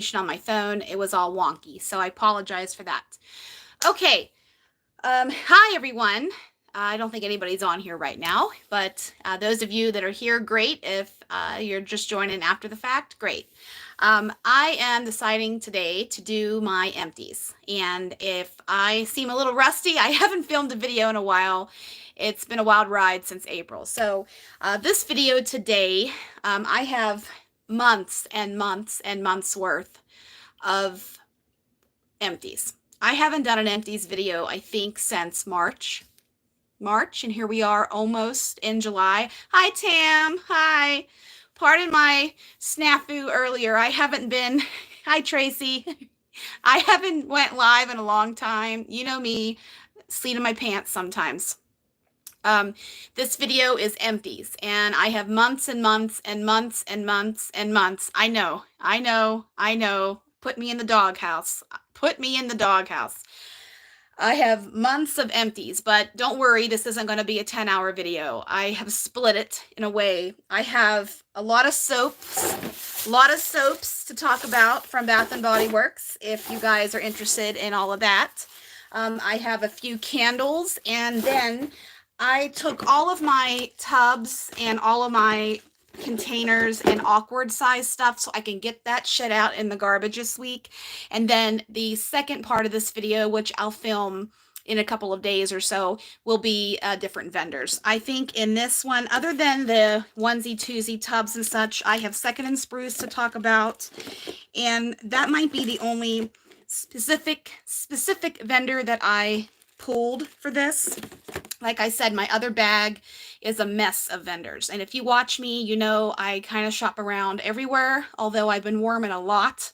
on my phone. It was all wonky, so I apologize for that. Okay. Hi, everyone. I don't think anybody's on here right now, but those of you that are here, great. If you're just joining after the fact, great. I am deciding today to do my empties. And if I seem a little rusty, I haven't filmed a video in a while. It's been a wild ride since April. So this video today, I have months and months and months worth of empties. I haven't done an empties video, I think, since March. And here we are almost in July. Hi, Tam. Hi. Pardon my snafu earlier. I haven't been. Hi, Tracy. I haven't went live in a long time. You know me, seat in my pants sometimes. This video is empties, and I have months and months and months and months and months. I know. Put me in the doghouse. Put me in the doghouse. I have months of empties, but don't worry, this isn't going to be a 10-hour video. I have split it in a way. I have a lot of soaps to talk about from Bath & Body Works, if you guys are interested in all of that. I have a few candles, and then I took all of my tubs and all of my containers and awkward size stuff so I can get that shit out in the garbage this week. And then the second part of this video, which I'll film in a couple of days or so, will be different vendors. I think in this one, other than the onesie twosie tubs and such, I have Second and Spruce to talk about, and that might be the only specific vendor that I pulled for this. Like I said, my other bag is a mess of vendors. And if you watch me, you know I kind of shop around everywhere, although I've been warming a lot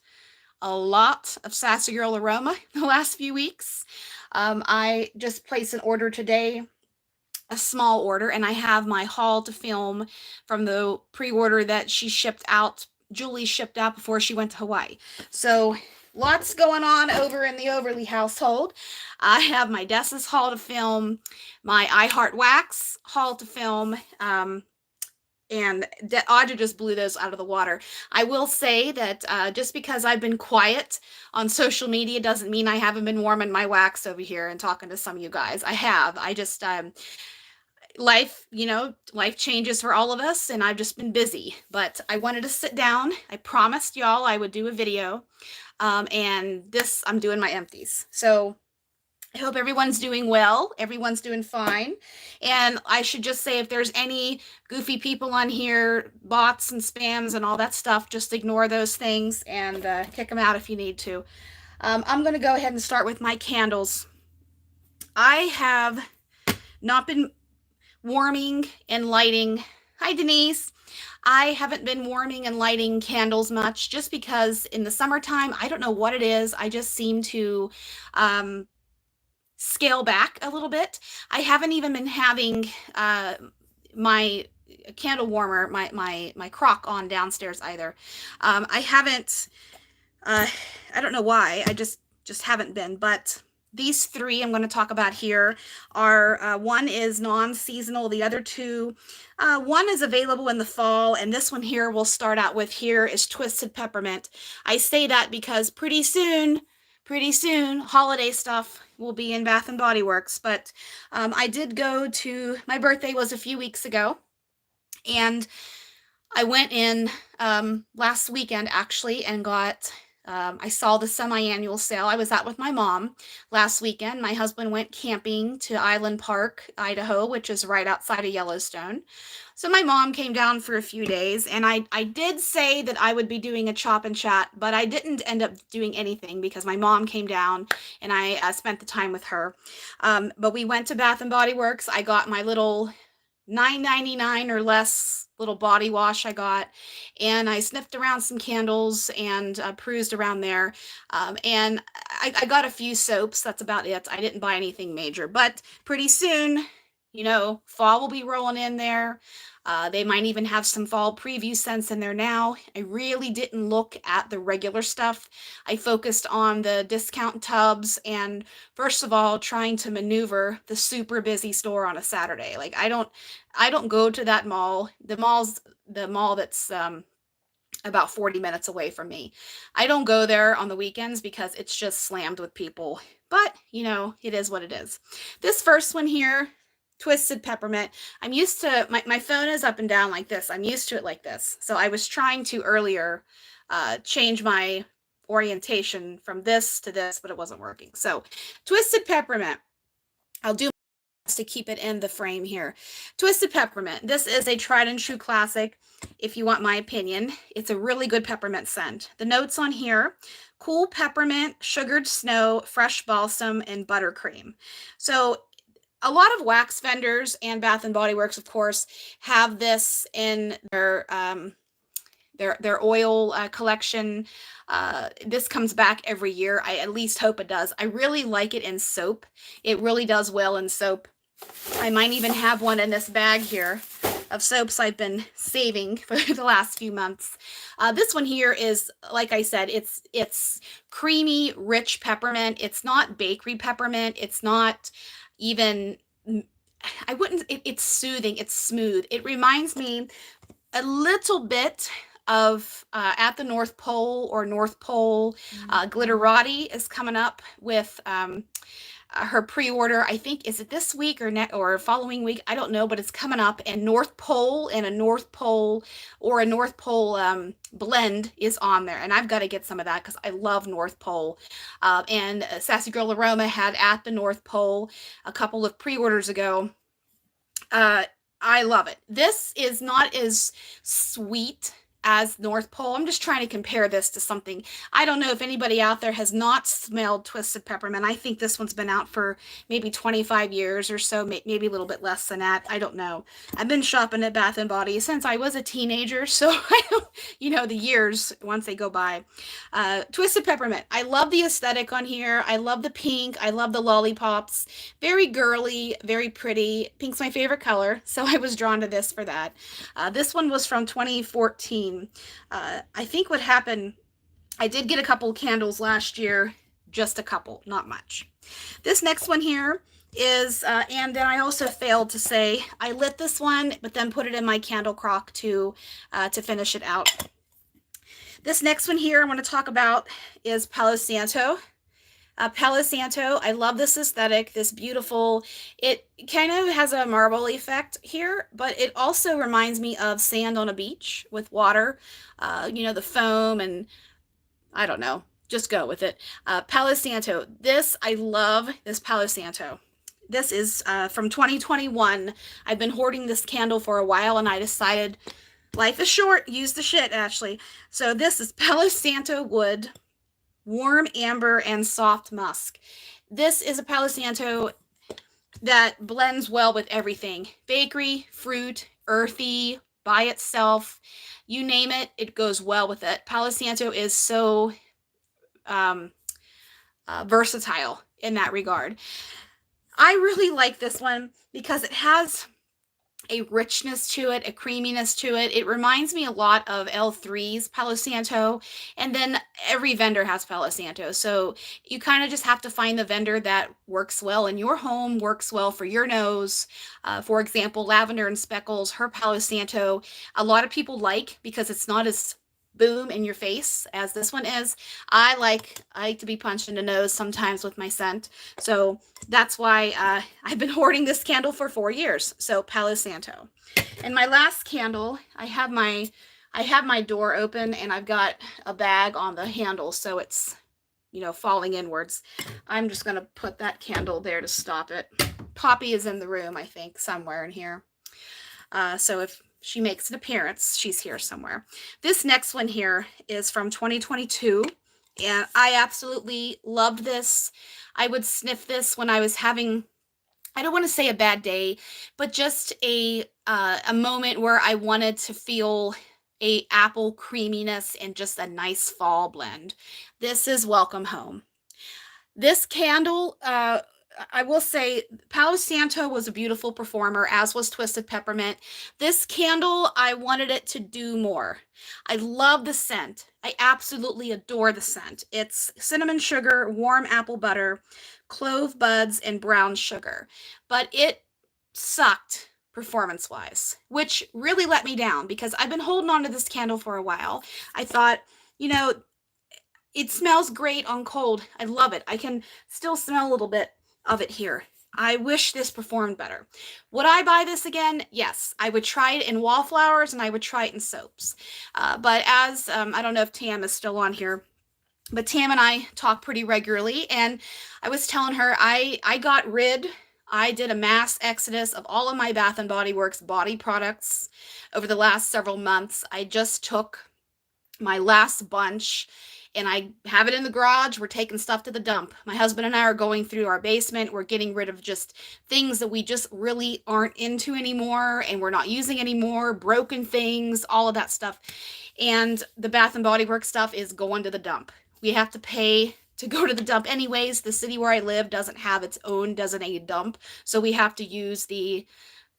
of Sassy Girl aroma the last few weeks. I just placed an order today, a small order, and I have my haul to film from the pre-order that Julie shipped out before she went to Hawaii. So lots going on over in the Overly household. I have my Dessa's haul to film, my I Heart Wax haul to film, and Audra just blew those out of the water. I will say that just because I've been quiet on social media doesn't mean I haven't been warming my wax over here and talking to some of you guys. I have. I just life changes for all of us, and I've just been busy. But I wanted to sit down. I promised y'all I would do a video. And this, I'm doing my empties. So I hope everyone's doing well. Everyone's doing fine. And I should just say, if there's any goofy people on here, bots and spams and all that stuff, just ignore those things and kick them out if you need to. I'm going to go ahead and start with my candles. I have not been warming and lighting. Hi, Denise. I haven't been warming and lighting candles much, just because in the summertime, I don't know what it is. I just seem to scale back a little bit. I haven't even been having my candle warmer, my crock on downstairs either. I haven't, I don't know why. I just haven't been, but these three I'm going to talk about here are, one is non-seasonal, the other two, one is available in the fall, and this one here we'll start out with here is Twisted Peppermint. I say that because pretty soon, holiday stuff will be in Bath & Body Works, but I did go to, my birthday was a few weeks ago, and I went in last weekend actually and got I saw the semi-annual sale. I was out with my mom last weekend. My husband went camping to Island Park, Idaho, which is right outside of Yellowstone. So my mom came down for a few days, and I did say that I would be doing a chop and chat, but I didn't end up doing anything because my mom came down and I spent the time with her. But we went to Bath & Body Works. I got my little $9.99 or less little body wash I got, and I sniffed around some candles and perused around there, and I got a few soaps. That's about it. I didn't buy anything major, but pretty soon, fall will be rolling in there. They might even have some fall preview scents in there now. I really didn't look at the regular stuff. I focused on the discount tubs and, first of all, trying to maneuver the super busy store on a Saturday. Like, I don't go to that mall. The mall that's about 40 minutes away from me. I don't go there on the weekends because it's just slammed with people, but you know, it is what it is. This first one here, Twisted Peppermint. I'm used to, my phone is up and down like this. I'm used to it like this. So I was trying to earlier change my orientation from this to this, but it wasn't working. So Twisted Peppermint. I'll do to keep it in the frame here. Twisted Peppermint. This is a tried and true classic, if you want my opinion. It's a really good peppermint scent. The notes on here: cool peppermint, sugared snow, fresh balsam, and buttercream. So a lot of wax vendors and Bath and Body Works, of course, have this in their oil collection. This comes back every year. I at least hope it does. I really like it in soap. It really does well in soap. I might even have one in this bag here of soaps I've been saving for the last few months. This one here is, like I said, it's creamy, rich peppermint. It's not bakery peppermint. It's not even, it's soothing. It's smooth. It reminds me a little bit of At the North Pole or North Pole. Glitterati is coming up with her pre-order. I think, is it this week or following week? I don't know, but it's coming up. And North Pole and a North Pole or a North Pole blend is on there. And I've got to get some of that because I love North Pole. And Sassy Girl Aroma had At the North Pole a couple of pre-orders ago. I love it. This is not as sweet as North Pole. I'm just trying to compare this to something. I don't know if anybody out there has not smelled Twisted Peppermint. I think this one's been out for maybe 25 years or so, maybe a little bit less than that. I don't know. I've been shopping at Bath and Body since I was a teenager, so I don't, you know, the years once they go by. Twisted Peppermint. I love the aesthetic on here. I love the pink. I love the lollipops. Very girly, very pretty. Pink's my favorite color, so I was drawn to this for that. This one was from 2014. I think what happened, I did get a couple candles last year, just a couple, not much. This next one here is, and then I also failed to say, I lit this one, but then put it in my candle crock to finish it out. This next one here I want to talk about is Palo Santo. Palo Santo, I love this aesthetic, this beautiful, it kind of has a marble effect here, but it also reminds me of sand on a beach with water, you know, the foam, and I don't know, just go with it. Palo Santo, this, I love this Palo Santo. This is from 2021. I've been hoarding this candle for a while, and I decided life is short, use the shit, Ashley. So this is Palo Santo wood, warm amber, and soft musk. This is a Palo Santo that blends well with everything. Bakery, fruit, earthy, by itself, you name it, it goes well with it. Palo Santo is so versatile in that regard. I really like this one because it has a richness to it, a creaminess to it. It reminds me a lot of L3's Palo Santo, and then every vendor has Palo Santo. So you kind of just have to find the vendor that works well in your home, works well for your nose. For example, Lavender and Speckles, her Palo Santo, a lot of people like because it's not as boom in your face as this one is. I like to be punched in the nose sometimes with my scent, so that's why I've been hoarding this candle for 4 years. So Palo Santo. And my last candle, I have my door open and I've got a bag on the handle, so it's, you know, falling inwards. I'm just gonna put that candle there to stop it. Poppy is in the room, I think, somewhere in here. So if she makes an appearance, she's here somewhere. This next one here is from 2022, and I absolutely loved this. I would sniff this when I was having, I don't want to say a bad day, but just a moment where I wanted to feel a apple creaminess and just a nice fall blend. This is Welcome Home. This candle, I will say Palo Santo was a beautiful performer, as was Twisted Peppermint. This candle, I wanted it to do more. I love the scent. I absolutely adore the scent. It's cinnamon sugar, warm apple butter, clove buds, and brown sugar. But it sucked performance-wise, which really let me down because I've been holding on to this candle for a while. I thought, you know, it smells great on cold. I love it. I can still smell a little bit of it here. I wish this performed better. Would I buy this again? Yes. I would try it in Wildflowers and I would try it in soaps. But as, I don't know if Tam is still on here, but Tam and I talk pretty regularly, and I was telling her I did a mass exodus of all of my Bath & Body Works body products over the last several months. I just took my last bunch and I have it in the garage. We're taking stuff to the dump. My husband and I are going through our basement. We're getting rid of just things that we just really aren't into anymore and we're not using anymore, broken things, all of that stuff. And the Bath & Body Works stuff is going to the dump. We have to pay to go to the dump anyways. The city where I live doesn't have its own designated dump, so we have to use the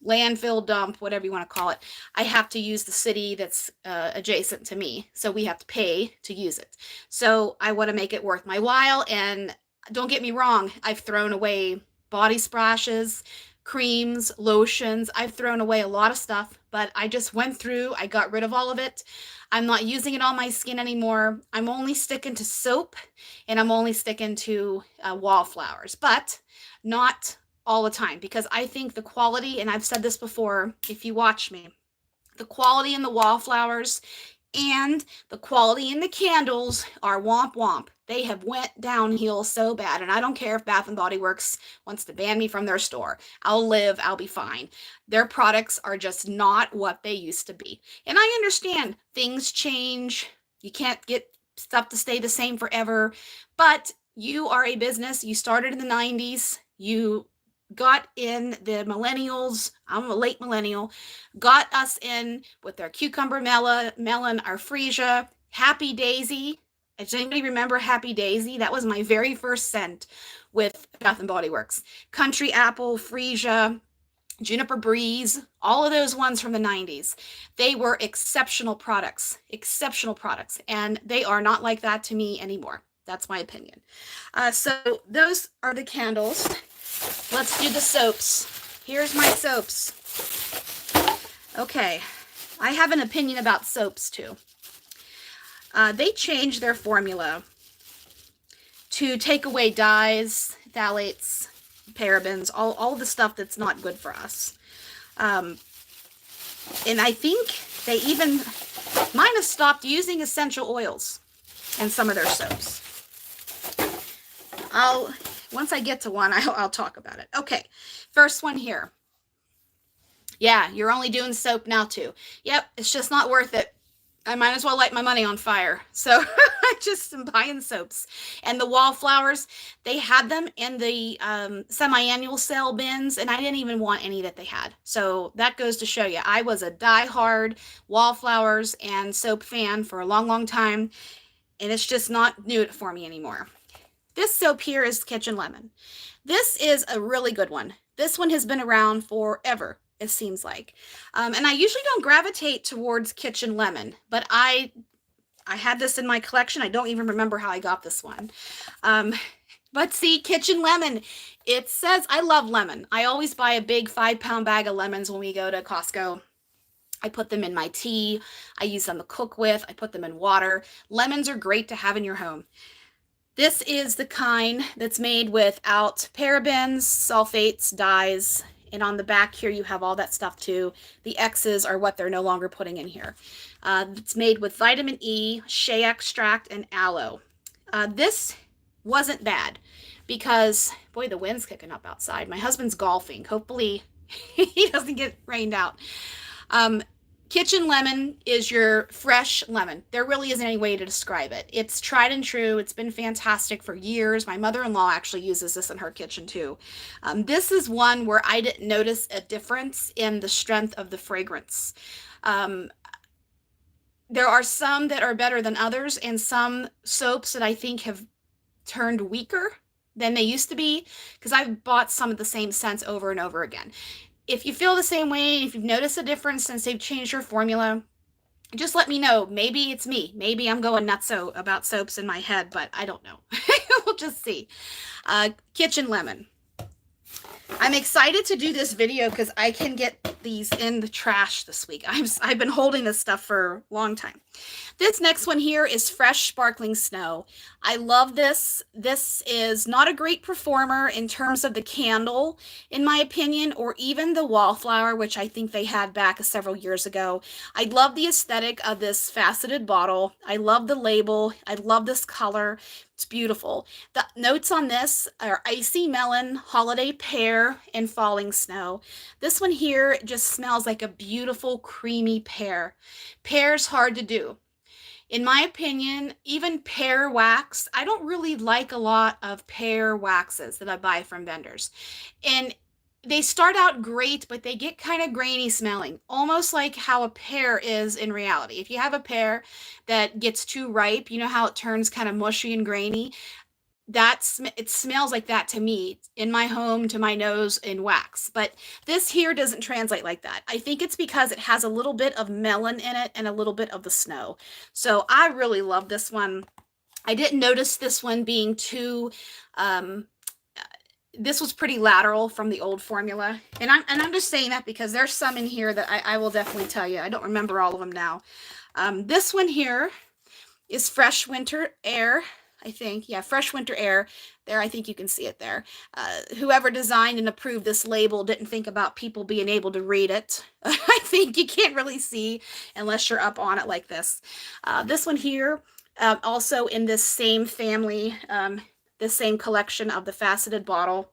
landfill dump, whatever you want to call it. I have to use the city that's adjacent to me, so we have to pay to use it. So I want to make it worth my while, and don't get me wrong, I've thrown away body splashes, creams, lotions. I've thrown away a lot of stuff, but I just went through, I got rid of all of it. I'm not using it on my skin anymore. I'm only sticking to soap, and I'm only sticking to Wildflowers, but not all the time, because I think the quality, and I've said this before if you watch me, the quality in the Wildflowers and the quality in the candles are womp womp. They have went downhill so bad, and I don't care if Bath & Body Works wants to ban me from their store. I'll be fine. Their products are just not what they used to be. And I understand things change. You can't get stuff to stay the same forever, but you are a business. You started in the 90s. You got in the millennials. I'm a late millennial. Got us in with our cucumber melon, our freesia, Happy Daisy. Does anybody remember Happy Daisy? That was my very first scent with Bath & Body Works. Country Apple, Freesia, Juniper Breeze, all of those ones from the 90s. They were exceptional products, and they are not like that to me anymore. That's my opinion. So those are the candles. Let's do the soaps. Here's my soaps. Okay, I have an opinion about soaps too. They changed their formula to take away dyes, phthalates, parabens, all the stuff that's not good for us. And I think they even might have stopped using essential oils in some of their soaps. Once I get to one, I'll talk about it. Okay, first one here. Yeah, you're only doing soap now too. Yep, it's just not worth it. I might as well light my money on fire. So I just am buying soaps. And the Wildflowers, they had them in the semi-annual sale bins, and I didn't even want any that they had. So that goes to show you, I was a die-hard Wildflowers and soap fan for a long, long time, and it's just not new for me anymore. This soap here is Kitchen Lemon. This is a really good one. This one has been around forever, it seems like. And I usually don't gravitate towards Kitchen Lemon, but I had this in my collection. I don't even remember how I got this one. But see, Kitchen Lemon, it says, I love lemon. I always buy a big 5-pound bag of lemons when we go to Costco. I put them in my tea. I use them to cook with. I put them in water. Lemons are great to have in your home. This is the kind that's made without parabens, sulfates, dyes, and on the back here you have all that stuff too. The X's are what they're no longer putting in here. It's made with vitamin E, shea extract, and aloe. This wasn't bad because, boy, the wind's kicking up outside. My husband's golfing. Hopefully he doesn't get rained out. Kitchen Lemon is your fresh lemon. There really isn't any way to describe it. It's tried and true. It's been fantastic for years. My mother-in-law actually uses this in her kitchen too. This is one where I didn't notice a difference in the strength of the fragrance. There are some that are better than others, and some soaps that I think have turned weaker than they used to be, because I've bought some of the same scents over and over again. If you feel the same way, if you've noticed a difference since they've changed your formula, just let me know. Maybe it's me. Maybe I'm going nutso about soaps in my head, but I don't know. We'll just see. Kitchen Lemon. I'm excited to do this video because I can get these in the trash this week. I've been holding this stuff for a long time. This next one here is Fresh Sparkling Snow. I love this. This is not a great performer in terms of the candle, in my opinion, or even the Wildflower, which I think they had back several years ago. I love the aesthetic of this faceted bottle. I love the label. I love this color. It's beautiful. The notes on this are icy melon, holiday pear, and falling snow. This one here just smells like a beautiful creamy pear. Pear's hard to do. In my opinion, even pear wax, I don't really like a lot of pear waxes that I buy from vendors. And they start out great, but they get kind of grainy smelling, almost like how a pear is in reality. If you have a pear that gets too ripe, you know how it turns kind of mushy and grainy? It smells like that to me in my home, to my nose, in wax. But this here doesn't translate like that. I think it's because it has a little bit of melon in it and a little bit of the snow. So I really love this one. I didn't notice this one being too this was pretty lateral from the old formula. And I'm just saying that because there's some in here that I will definitely tell you. I don't remember all of them now. This one here is Fresh Winter Air, I think. Yeah, Fresh Winter Air. There, I think you can see it there. Whoever designed and approved this label didn't think about people being able to read it. I think you can't really see unless you're up on it like this. This one here, also in this same family, the same collection of the faceted bottle.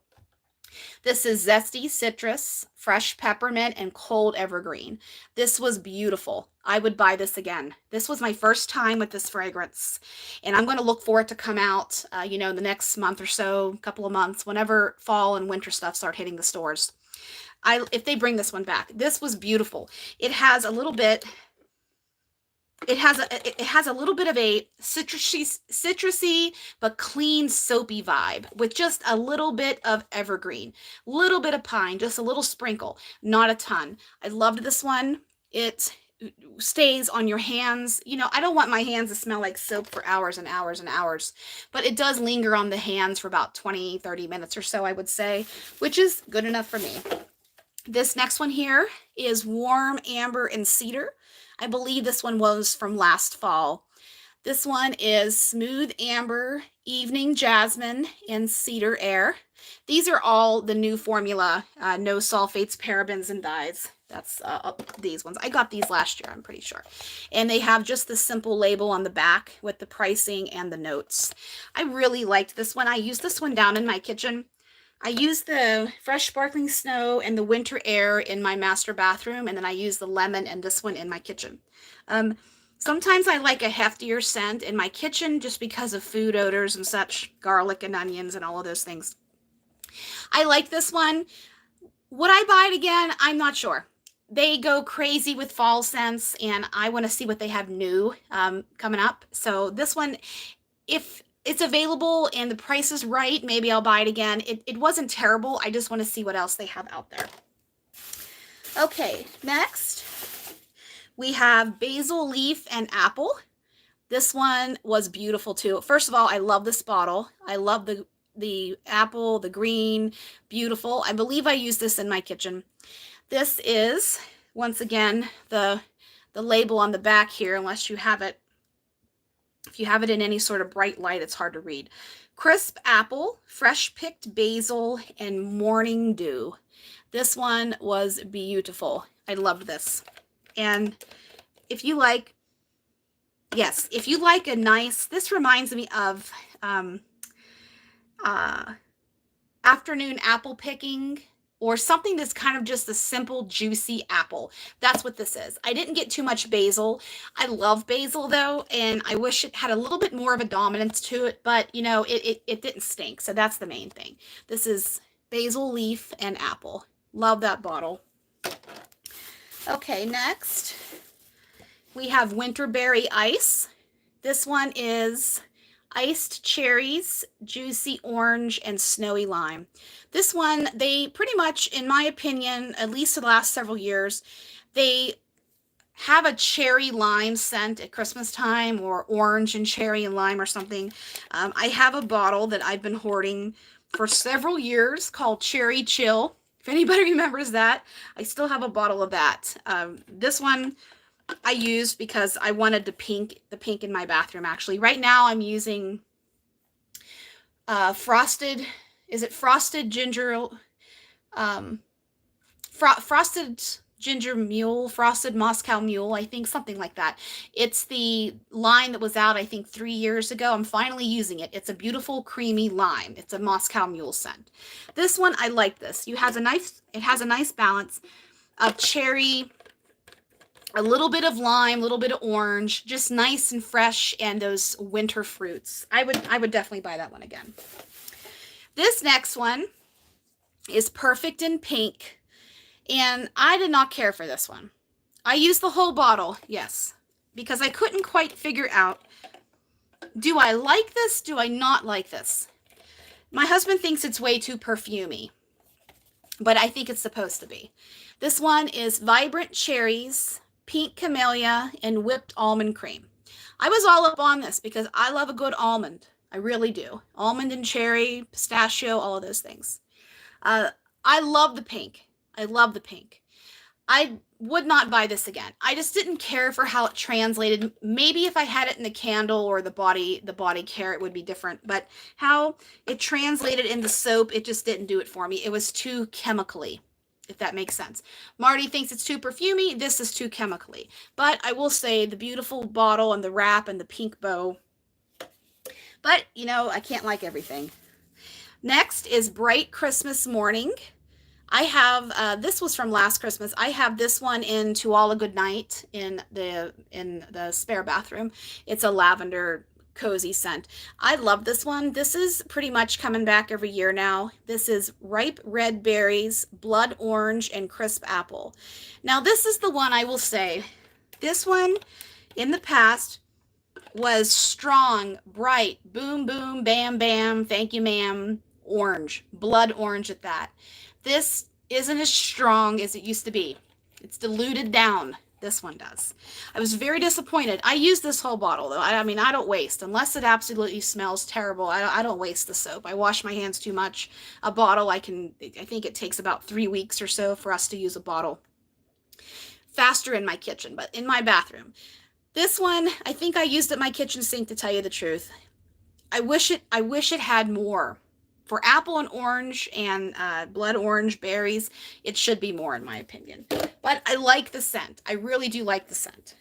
This is Zesty Citrus, Fresh Peppermint, and Cold Evergreen. This was beautiful. I would buy this again. This was my first time with this fragrance, and I'm going to look for it to come out, you know, the next month or so, couple of months, whenever fall and winter stuff start hitting the stores. If they bring this one back. This was beautiful. It has a little bit... It has a little bit of a citrusy but clean soapy vibe with just a little bit of evergreen, little bit of pine, just a little sprinkle, not a ton. I loved this one. It stays on your hands. You know, I don't want my hands to smell like soap for hours and hours and hours, but it does linger on the hands for about 20-30 minutes or so, I would say, which is good enough for me. This next one here is Warm Amber and Cedar. I believe this one was from last fall. This one is Smooth Amber, Evening Jasmine, and Cedar Air. These are all the new formula, no sulfates, parabens, and dyes. That's these ones. I got these last year, I'm pretty sure. And they have just the simple label on the back with the pricing and the notes. I really liked this one. I used this one down in my kitchen. I used the Fresh Sparkling Snow and the Winter Air in my master bathroom, and then I used the lemon and this one in my kitchen. Sometimes I like a heftier scent in my kitchen just because of food odors and such, garlic and onions and all of those things. I like this one. Would I buy it again? I'm not sure. They go crazy with fall scents, and I want to see what they have new coming up. So this one, if it's available and the price is right, maybe I'll buy it again. It wasn't terrible. I just want to see what else they have out there. Okay, next we have Basil Leaf and Apple. This one was beautiful too. First of all, I love this bottle. I love the apple, the green, beautiful. I believe I used this in my kitchen. This is, once again, the label on the back here, unless you have it. If you have it in any sort of bright light, it's hard to read. Crisp Apple, Fresh Picked Basil, and Morning Dew. This one was beautiful. I loved this. And if you like, yes, if you like a nice, this reminds me of afternoon apple picking, or something that's kind of just a simple, juicy apple. That's what this is. I didn't get too much basil. I love basil, though, and I wish it had a little bit more of a dominance to it, but, you know, it didn't stink, so that's the main thing. This is Basil Leaf and Apple. Love that bottle. Okay, next, we have Winterberry Ice. This one is iced cherries, juicy orange, and snowy lime. This one, they pretty much, in my opinion, at least the last several years, they have a cherry lime scent at Christmas time, or orange and cherry and lime or something. I have a bottle that I've been hoarding for several years called Cherry Chill. If anybody remembers that, I still have a bottle of that. This one I used because I wanted the pink in my bathroom, actually. Right now I'm using frosted ginger, frosted ginger mule, frosted Moscow mule, I think, something like that. It's the line that was out, I think, 3 years ago. I'm finally using it. It's a beautiful creamy lime. It's a Moscow mule scent. This one, I like this. It has a nice balance of cherry, a little bit of lime, a little bit of orange, just nice and fresh, and those winter fruits. I would definitely buy that one again. This next one is Perfect in Pink, and I did not care for this one. I used the whole bottle, yes, because I couldn't quite figure out, do I like this? Do I not like this? My husband thinks it's way too perfumey, but I think it's supposed to be. This one is Vibrant Cherries, Pink Camellia, and Whipped Almond Cream. I was all up on this because I love a good almond. I really do. Almond and cherry, pistachio, all of those things. I love the pink. I love the pink. I would not buy this again. I just didn't care for how it translated. Maybe if I had it in the candle or the body care, it would be different. But how it translated into soap, it just didn't do it for me. It was too chemically, if that makes sense. Marty thinks it's too perfumey. This is too chemically. But I will say the beautiful bottle and the wrap and the pink bow. But, you know, I can't like everything. Next is Bright Christmas Morning. I have, this was from last Christmas. I have this one in To All a Good Night in the spare bathroom. It's a lavender cozy scent. I love this one. This is pretty much coming back every year now. This is Ripe Red Berries, Blood Orange, and Crisp Apple. Now, this is the one I will say. This one, in the past, was strong, bright, boom, boom, bam, bam, thank you, ma'am, orange, blood orange at that. This isn't as strong as it used to be. It's diluted down. This one does. I was very disappointed. I use this whole bottle, though. I mean, I don't waste. Unless it absolutely smells terrible, I don't waste the soap. I wash my hands too much. A bottle, I think it takes about 3 weeks or so for us to use a bottle. Faster in my kitchen, but in my bathroom. This one, I think I used at my kitchen sink, to tell you the truth. I wish it had more. For apple and orange and blood orange berries, it should be more, in my opinion. But I like the scent. I really do like the scent.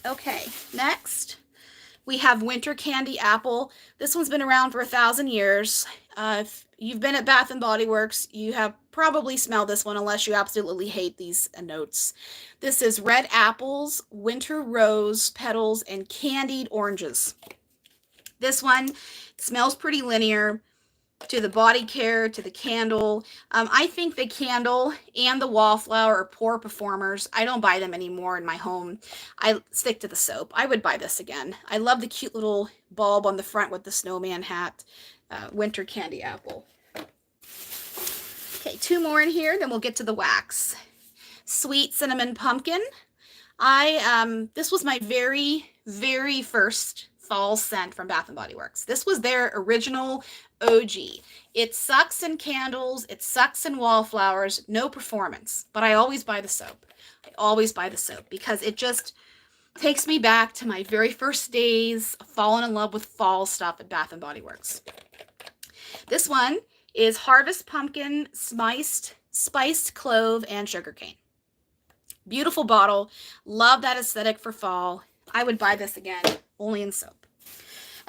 Okay, next we have Winter Candy Apple. This one's been around for 1,000 years. If you've been at Bath & Body Works, you have probably smelled this one, unless you absolutely hate these notes. This is red apples, winter rose petals, and candied oranges. This one smells pretty linear to the body care, to the candle. I think the candle and the Wildflower are poor performers. I don't buy them anymore in my home. I stick to the soap. I would buy this again. I love the cute little bulb on the front with the snowman hat. Winter Candy Apple. Okay, 2 more in here, then we'll get to the wax. Sweet Cinnamon Pumpkin. This was my very, very first fall scent from Bath & Body Works. This was their original OG. It sucks in candles, it sucks in wallflowers, no performance. But I always buy the soap. I always buy the soap because it just takes me back to my very first days of falling in love with fall stuff at Bath & Body Works. This one is Harvest Pumpkin, Spiced Clove, and Sugarcane. Beautiful bottle. Love that aesthetic for fall. I would buy this again, only in soap.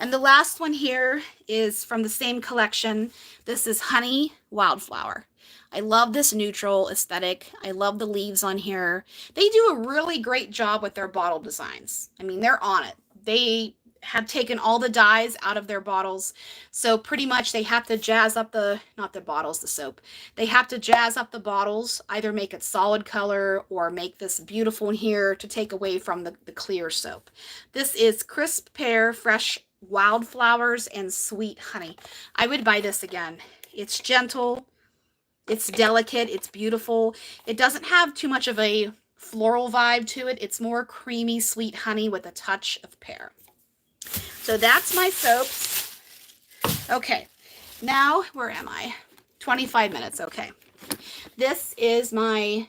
And the last one here is from the same collection. This is Honey Wildflower. I love this neutral aesthetic. I love the leaves on here. They do a really great job with their bottle designs. I mean, they're on it. They have taken all the dyes out of their bottles. So pretty much they have to jazz up not the bottles, the soap. They have to jazz up the bottles, either make it solid color or make this beautiful in here to take away from the clear soap. This is Crisp Pear, Fresh Wildflowers, and Sweet Honey. I would buy this again. It's gentle. It's delicate. It's beautiful. It doesn't have too much of a floral vibe to it. It's more creamy, sweet honey with a touch of pear. So that's my soaps. Okay, Now, where am I? 25 minutes, okay. This is my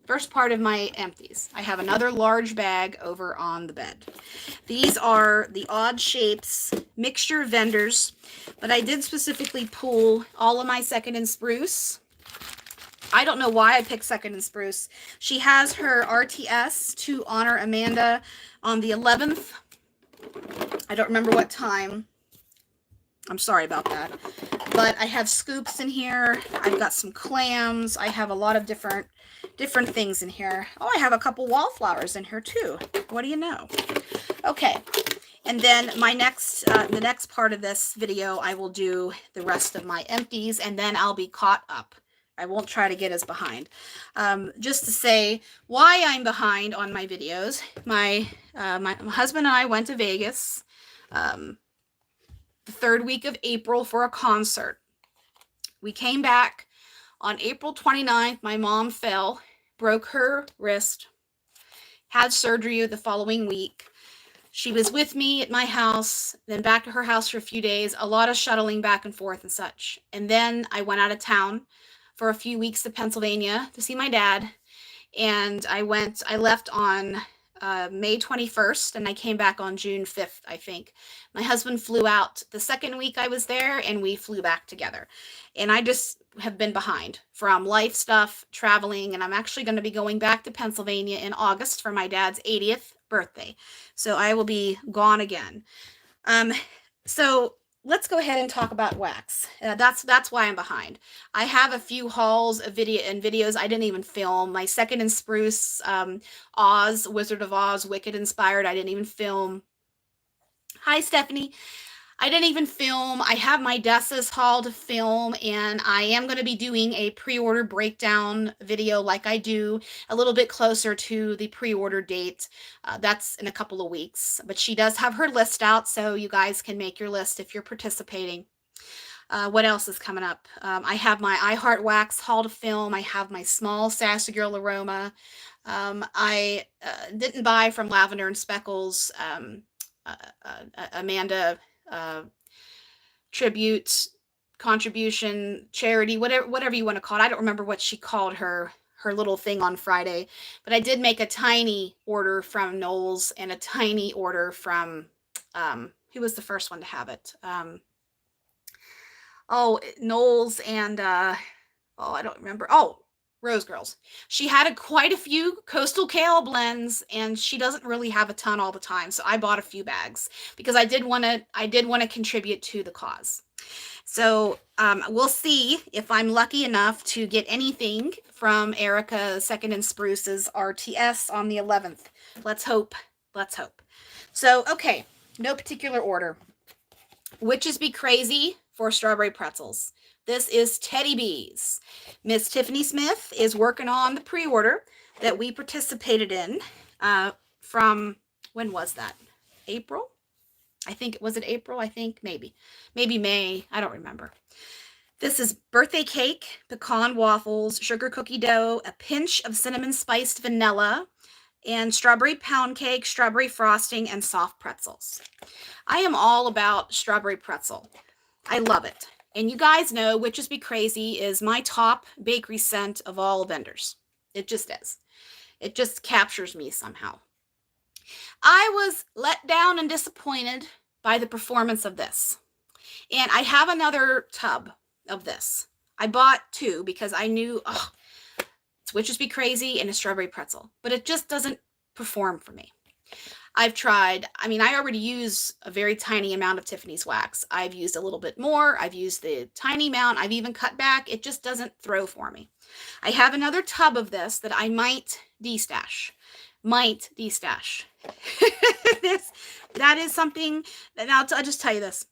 first part of my empties. I have another large bag over on the bed. These are the Odd Shapes mixture vendors, but I did specifically pull all of my Second and Spruce. I don't know why I picked Second and Spruce. She has her RTS to honor Amanda on the 11th. I don't remember what time. I'm sorry about that. But I have scoops in here. I've got some clams. I have a lot of different things in here. Oh, I have a couple wildflowers in here too. What do you know? Okay. And then my next, the next part of this video, I will do the rest of my empties, and then I'll be caught up. I won't try to get us behind. Just to say why I'm behind on my videos. My husband and I went to Vegas the third week of April for a concert. We came back on April 29th. My mom fell, broke her wrist, had surgery the following week. She was with me at my house, then back to her house for a few days, a lot of shuttling back and forth and such. And then I went out of town for a few weeks to Pennsylvania to see my dad. And I left on May 21st, and I came back on June 5th, I think. My husband flew out the second week I was there, and we flew back together. And I just have been behind from life stuff, traveling, and I'm actually going to be going back to Pennsylvania in August for my dad's 80th birthday. So I will be gone again. So let's go ahead and talk about wax. That's why I'm behind. I have a few hauls of videos I didn't even film. My Second and Spruce, Oz, Wizard of Oz, Wicked inspired, I didn't even film. Hi, Stephanie. I didn't even film. I have my Dessa's haul to film, and I am going to be doing a pre-order breakdown video like I do a little bit closer to the pre-order date. That's in a couple of weeks, but she does have her list out, so you guys can make your list if you're participating. What else is coming up? I have my I Heart Wax haul to film. I have my small Sassy Girl aroma. I didn't buy from Lavender and Speckles Amanda tribute, contribution, charity, whatever you want to call it. I don't remember what she called her little thing on Friday, but I did make a tiny order from Knowles and a tiny order from who was the first one to have it? Knowles and I don't remember. Rose Girls. She had quite a few Coastal Kale blends, and she doesn't really have a ton all the time, so I bought a few bags because I did want to contribute to the cause. So we'll see if I'm lucky enough to get anything from Erica Second and Spruce's RTS on the 11th. Let's hope. Let's hope. So, okay, no particular order. Witches Be Crazy for strawberry pretzels. This is Teddy Bees. Miss Tiffany Smith is working on the pre-order that we participated in from, when was that? April? I think, was it April? I think, maybe May. I don't remember. This is birthday cake, pecan waffles, sugar cookie dough, a pinch of cinnamon spiced vanilla, and strawberry pound cake, strawberry frosting, and soft pretzels. I am all about strawberry pretzel. I love it. And you guys know Witches Be Crazy is my top bakery scent of all vendors. It just is. It just captures me somehow. I was let down and disappointed by the performance of this. And I have another tub of this. I bought two because I knew, it's Witches Be Crazy and a strawberry pretzel. But it just doesn't perform for me. I've tried, I already use a very tiny amount of Tiffany's wax. I've used a little bit more. I've used the tiny amount. I've even cut back. It just doesn't throw for me. I have another tub of this that I might destash. That is something that I'll just tell you this.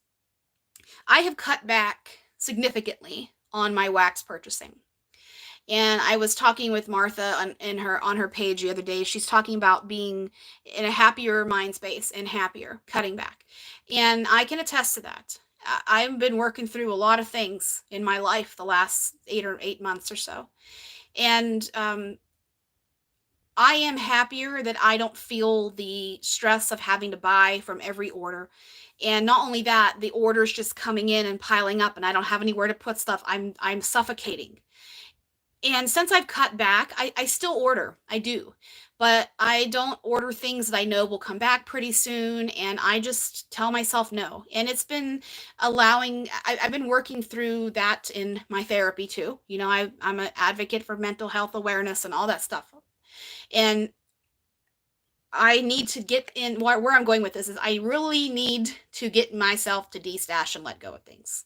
I have cut back significantly on my wax purchasing. And I was talking with Martha on her page the other day. She's talking about being in a happier mind space and happier, cutting back. And I can attest to that. I've been working through a lot of things in my life the last 8 months or so. And I am happier that I don't feel the stress of having to buy from every order. And not only that, the orders just coming in and piling up, and I don't have anywhere to put stuff. I'm suffocating. And since I've cut back, I still order. I do. But I don't order things that I know will come back pretty soon. And I just tell myself no. And it's been I've been working through that in my therapy too. You know, I'm an advocate for mental health awareness and all that stuff. And I need to get in where I'm going with this is I really need to get myself to de-stash and let go of things.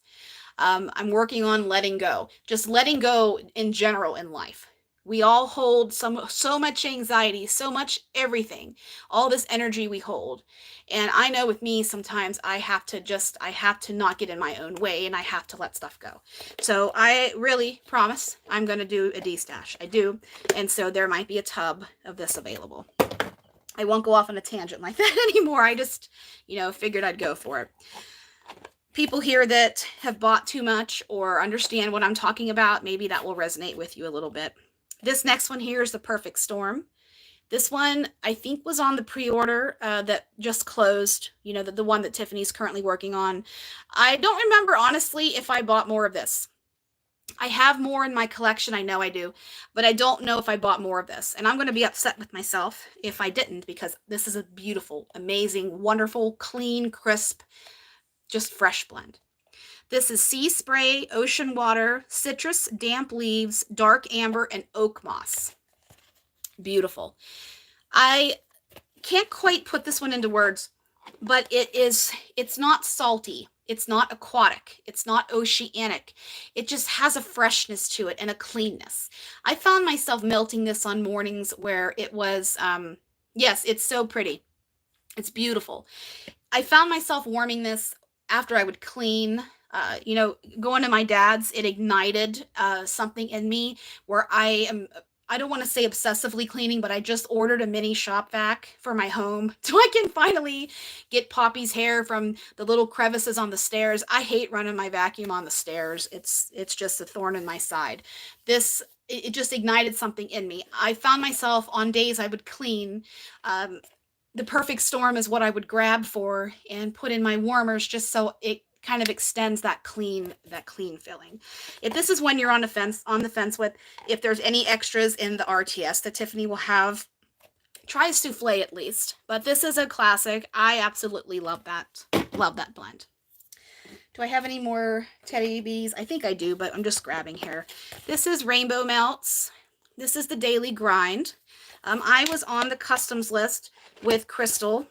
I'm working on letting go, just letting go in general in life. We all hold so much anxiety, so much everything, all this energy we hold. And I know with me, sometimes I have to not get in my own way and I have to let stuff go. So I really promise I'm going to do a de-stash. I do. And so there might be a tub of this available. I won't go off on a tangent like that anymore. I just, figured I'd go for it. People here that have bought too much or understand what I'm talking about, maybe that will resonate with you a little bit. This next one here is the Perfect Storm. This one, I think, was on the pre-order that just closed, the one that Tiffany's currently working on. I don't remember, honestly, if I bought more of this. I have more in my collection, I know I do, but I don't know if I bought more of this. And I'm going to be upset with myself if I didn't, because this is a beautiful, amazing, wonderful, clean, crisp, just fresh blend. This is sea spray, ocean water, citrus, damp leaves, dark amber, and oak moss. Beautiful. I can't quite put this one into words, but it's not salty. It's not aquatic. It's not oceanic. It just has a freshness to it and a cleanness. I found myself melting this on mornings where it was, yes, it's so pretty. It's beautiful. I found myself warming this after I would clean. Going to my dad's, it ignited something in me where I don't want to say obsessively cleaning, but I just ordered a mini shop vac for my home so I can finally get Poppy's hair from the little crevices on the stairs. I hate running my vacuum on the stairs. It's just a thorn in my side. It just ignited something in me. I found myself on days I would clean. The Perfect Storm is what I would grab for and put in my warmers just so it kind of extends that clean feeling. If this is when you're on the fence with, if there's any extras in the RTS that Tiffany will have, try a souffle at least. But this is a classic. I absolutely love that blend. Do I have any more Teddy Bees? I think I do, but I'm just grabbing here. This is Rainbow Melts. This is the Daily Grind. I was on the customs list with Crystal,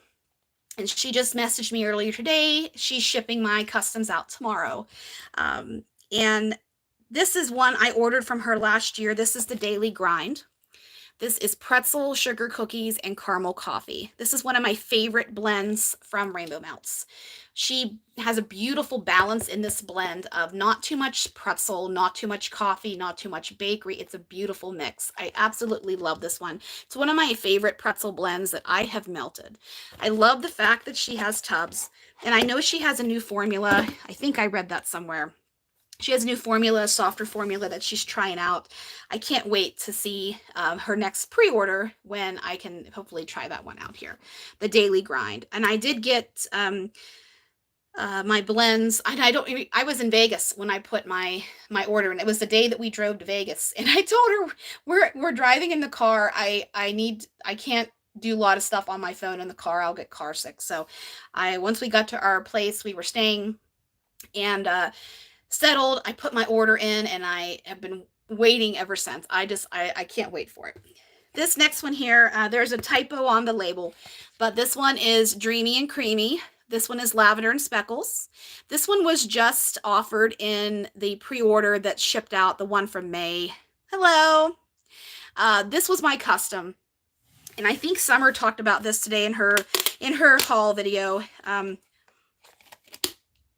and she just messaged me earlier today. She's shipping my customs out tomorrow. And this is one I ordered from her last year. This is the Daily Grind. This is pretzel, sugar cookies, and caramel coffee. This is one of my favorite blends from Rainbow Melts. She has a beautiful balance in this blend of not too much pretzel, not too much coffee, not too much bakery. It's a beautiful mix. I absolutely love this one. It's one of my favorite pretzel blends that I have melted. I love the fact that she has tubs, and I know she has a new formula. I think I read that somewhere. She has a new formula, a softer formula that she's trying out. I can't wait to see her next pre-order when I can hopefully try that one out here. The Daily Grind. And I did get my blends. I was in Vegas when I put my order in. It was the day that we drove to Vegas. And I told her, we're driving in the car. I can't do a lot of stuff on my phone in the car. I'll get car sick. So once we got to our place, we were staying and settled, I put my order in, and I have been waiting ever since. I can't wait for it. This next one here, there's a typo on the label, but this one is Dreamy and Creamy. This one is Lavender and Speckles. This one was just offered in the pre-order that shipped out, the one from May. Hello. This was my custom, and I think Summer talked about this today in her haul video.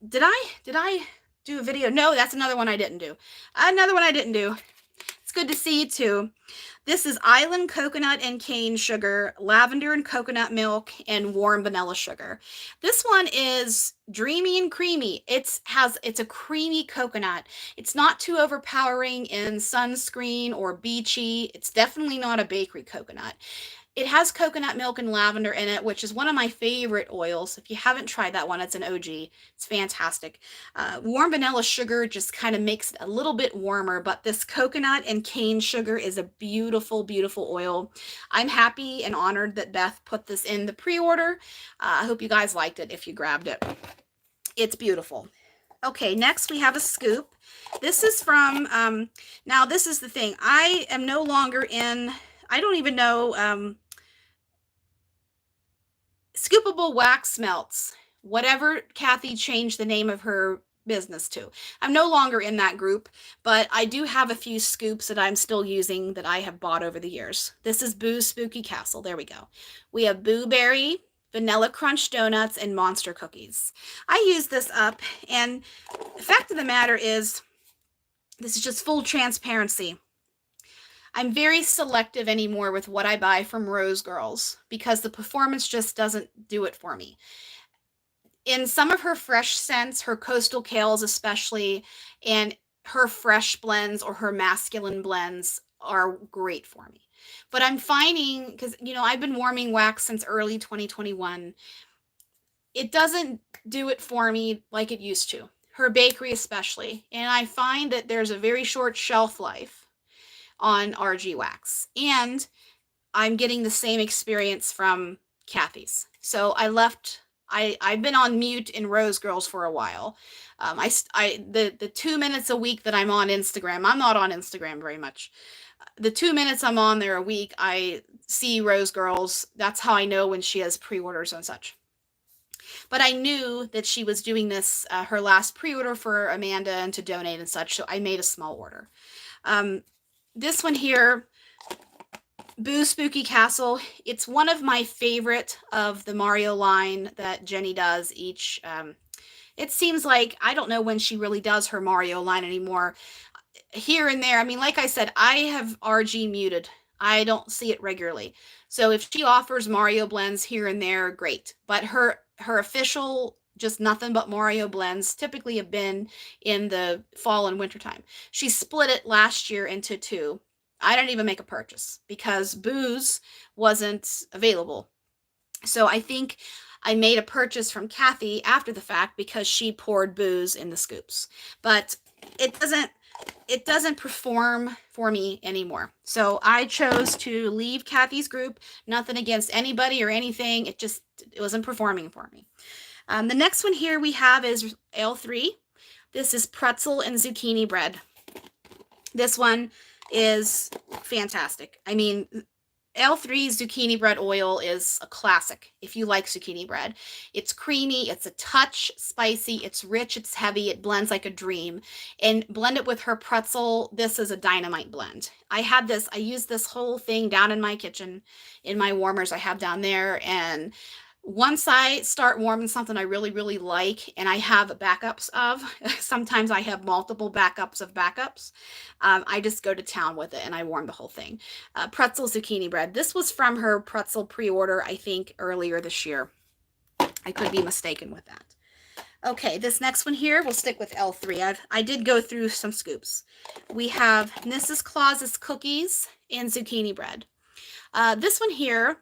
Did I do a video? No, that's another one I didn't do. It's good to see you too. This is Island Coconut and Cane Sugar, Lavender and Coconut Milk, and Warm Vanilla Sugar. This one is Dreamy and Creamy. It's a creamy coconut. It's not too overpowering in sunscreen or beachy. It's definitely not a bakery coconut. It has coconut milk and lavender in it, which is one of my favorite oils. If you haven't tried that one, it's an OG. It's fantastic. Warm vanilla sugar just kind of makes it a little bit warmer, but this coconut and cane sugar is a beautiful, beautiful oil. I'm happy and honored that Beth put this in the pre-order. I hope you guys liked it if you grabbed it. It's beautiful. Okay, next we have a scoop. This is from, now this is the thing. I am no longer in, I don't even know, Scoopable Wax Melts, whatever Kathy changed the name of her business to. I'm no longer in that group, but I do have a few scoops that I'm still using that I have bought over the years. This is Boo's Spooky Castle. There we go. We have Boo Berry, Vanilla Crunch Donuts, and Monster Cookies. I use this up, and the fact of the matter is, this is just full transparency. I'm very selective anymore with what I buy from Rose Girls because the performance just doesn't do it for me. In some of her fresh scents, her coastal kales especially, and her fresh blends or her masculine blends are great for me. But I'm finding, because, you know, I've been warming wax since early 2021, it doesn't do it for me like it used to. Her bakery especially. And I find that there's a very short shelf life on RG wax, and I'm getting the same experience from Kathy's. So I've been on mute in Rose Girls for a while. The 2 minutes a week that I'm on Instagram, I'm not on Instagram very much. The 2 minutes I'm on there a week, I see Rose Girls. That's how I know when she has pre-orders and such. But I knew that she was doing this, her last pre-order for Amanda and to donate and such, so I made a small order. This one here, Boo's Spooky Castle, it's one of my favorite of the Mario line that Jenny does each. It seems like, I don't know when she really does her Mario line anymore. Here and there, I mean, like I said, I have RG muted. I don't see it regularly. So if she offers Mario blends here and there, great. But her official, just nothing but Mario blends, typically have been in the fall and winter time. She split it last year into two. I didn't even make a purchase because Boo's wasn't available. So I think I made a purchase from Kathy after the fact because she poured Boo's in the scoops. But it doesn't perform for me anymore. So I chose to leave Kathy's group. Nothing against anybody or anything. It wasn't performing for me. The next one here we have is L3. This is pretzel and zucchini bread. This one is fantastic. I mean, L3 zucchini bread oil is a classic if you like zucchini bread. It's creamy, it's a touch spicy, it's rich, it's heavy, it blends like a dream. And blend it with her pretzel, this is a dynamite blend. I used this whole thing down in my kitchen, in my warmers I have down there, and once I start warming something I really, really like, and I have backups of, sometimes I have multiple backups of backups, I just go to town with it and I warm the whole thing. Pretzel zucchini bread. This was from her pretzel pre-order, I think, earlier this year. I could be mistaken with that. Okay, this next one here, we'll stick with L3. I did go through some scoops. We have Mrs. Claus's Cookies and zucchini bread. This one here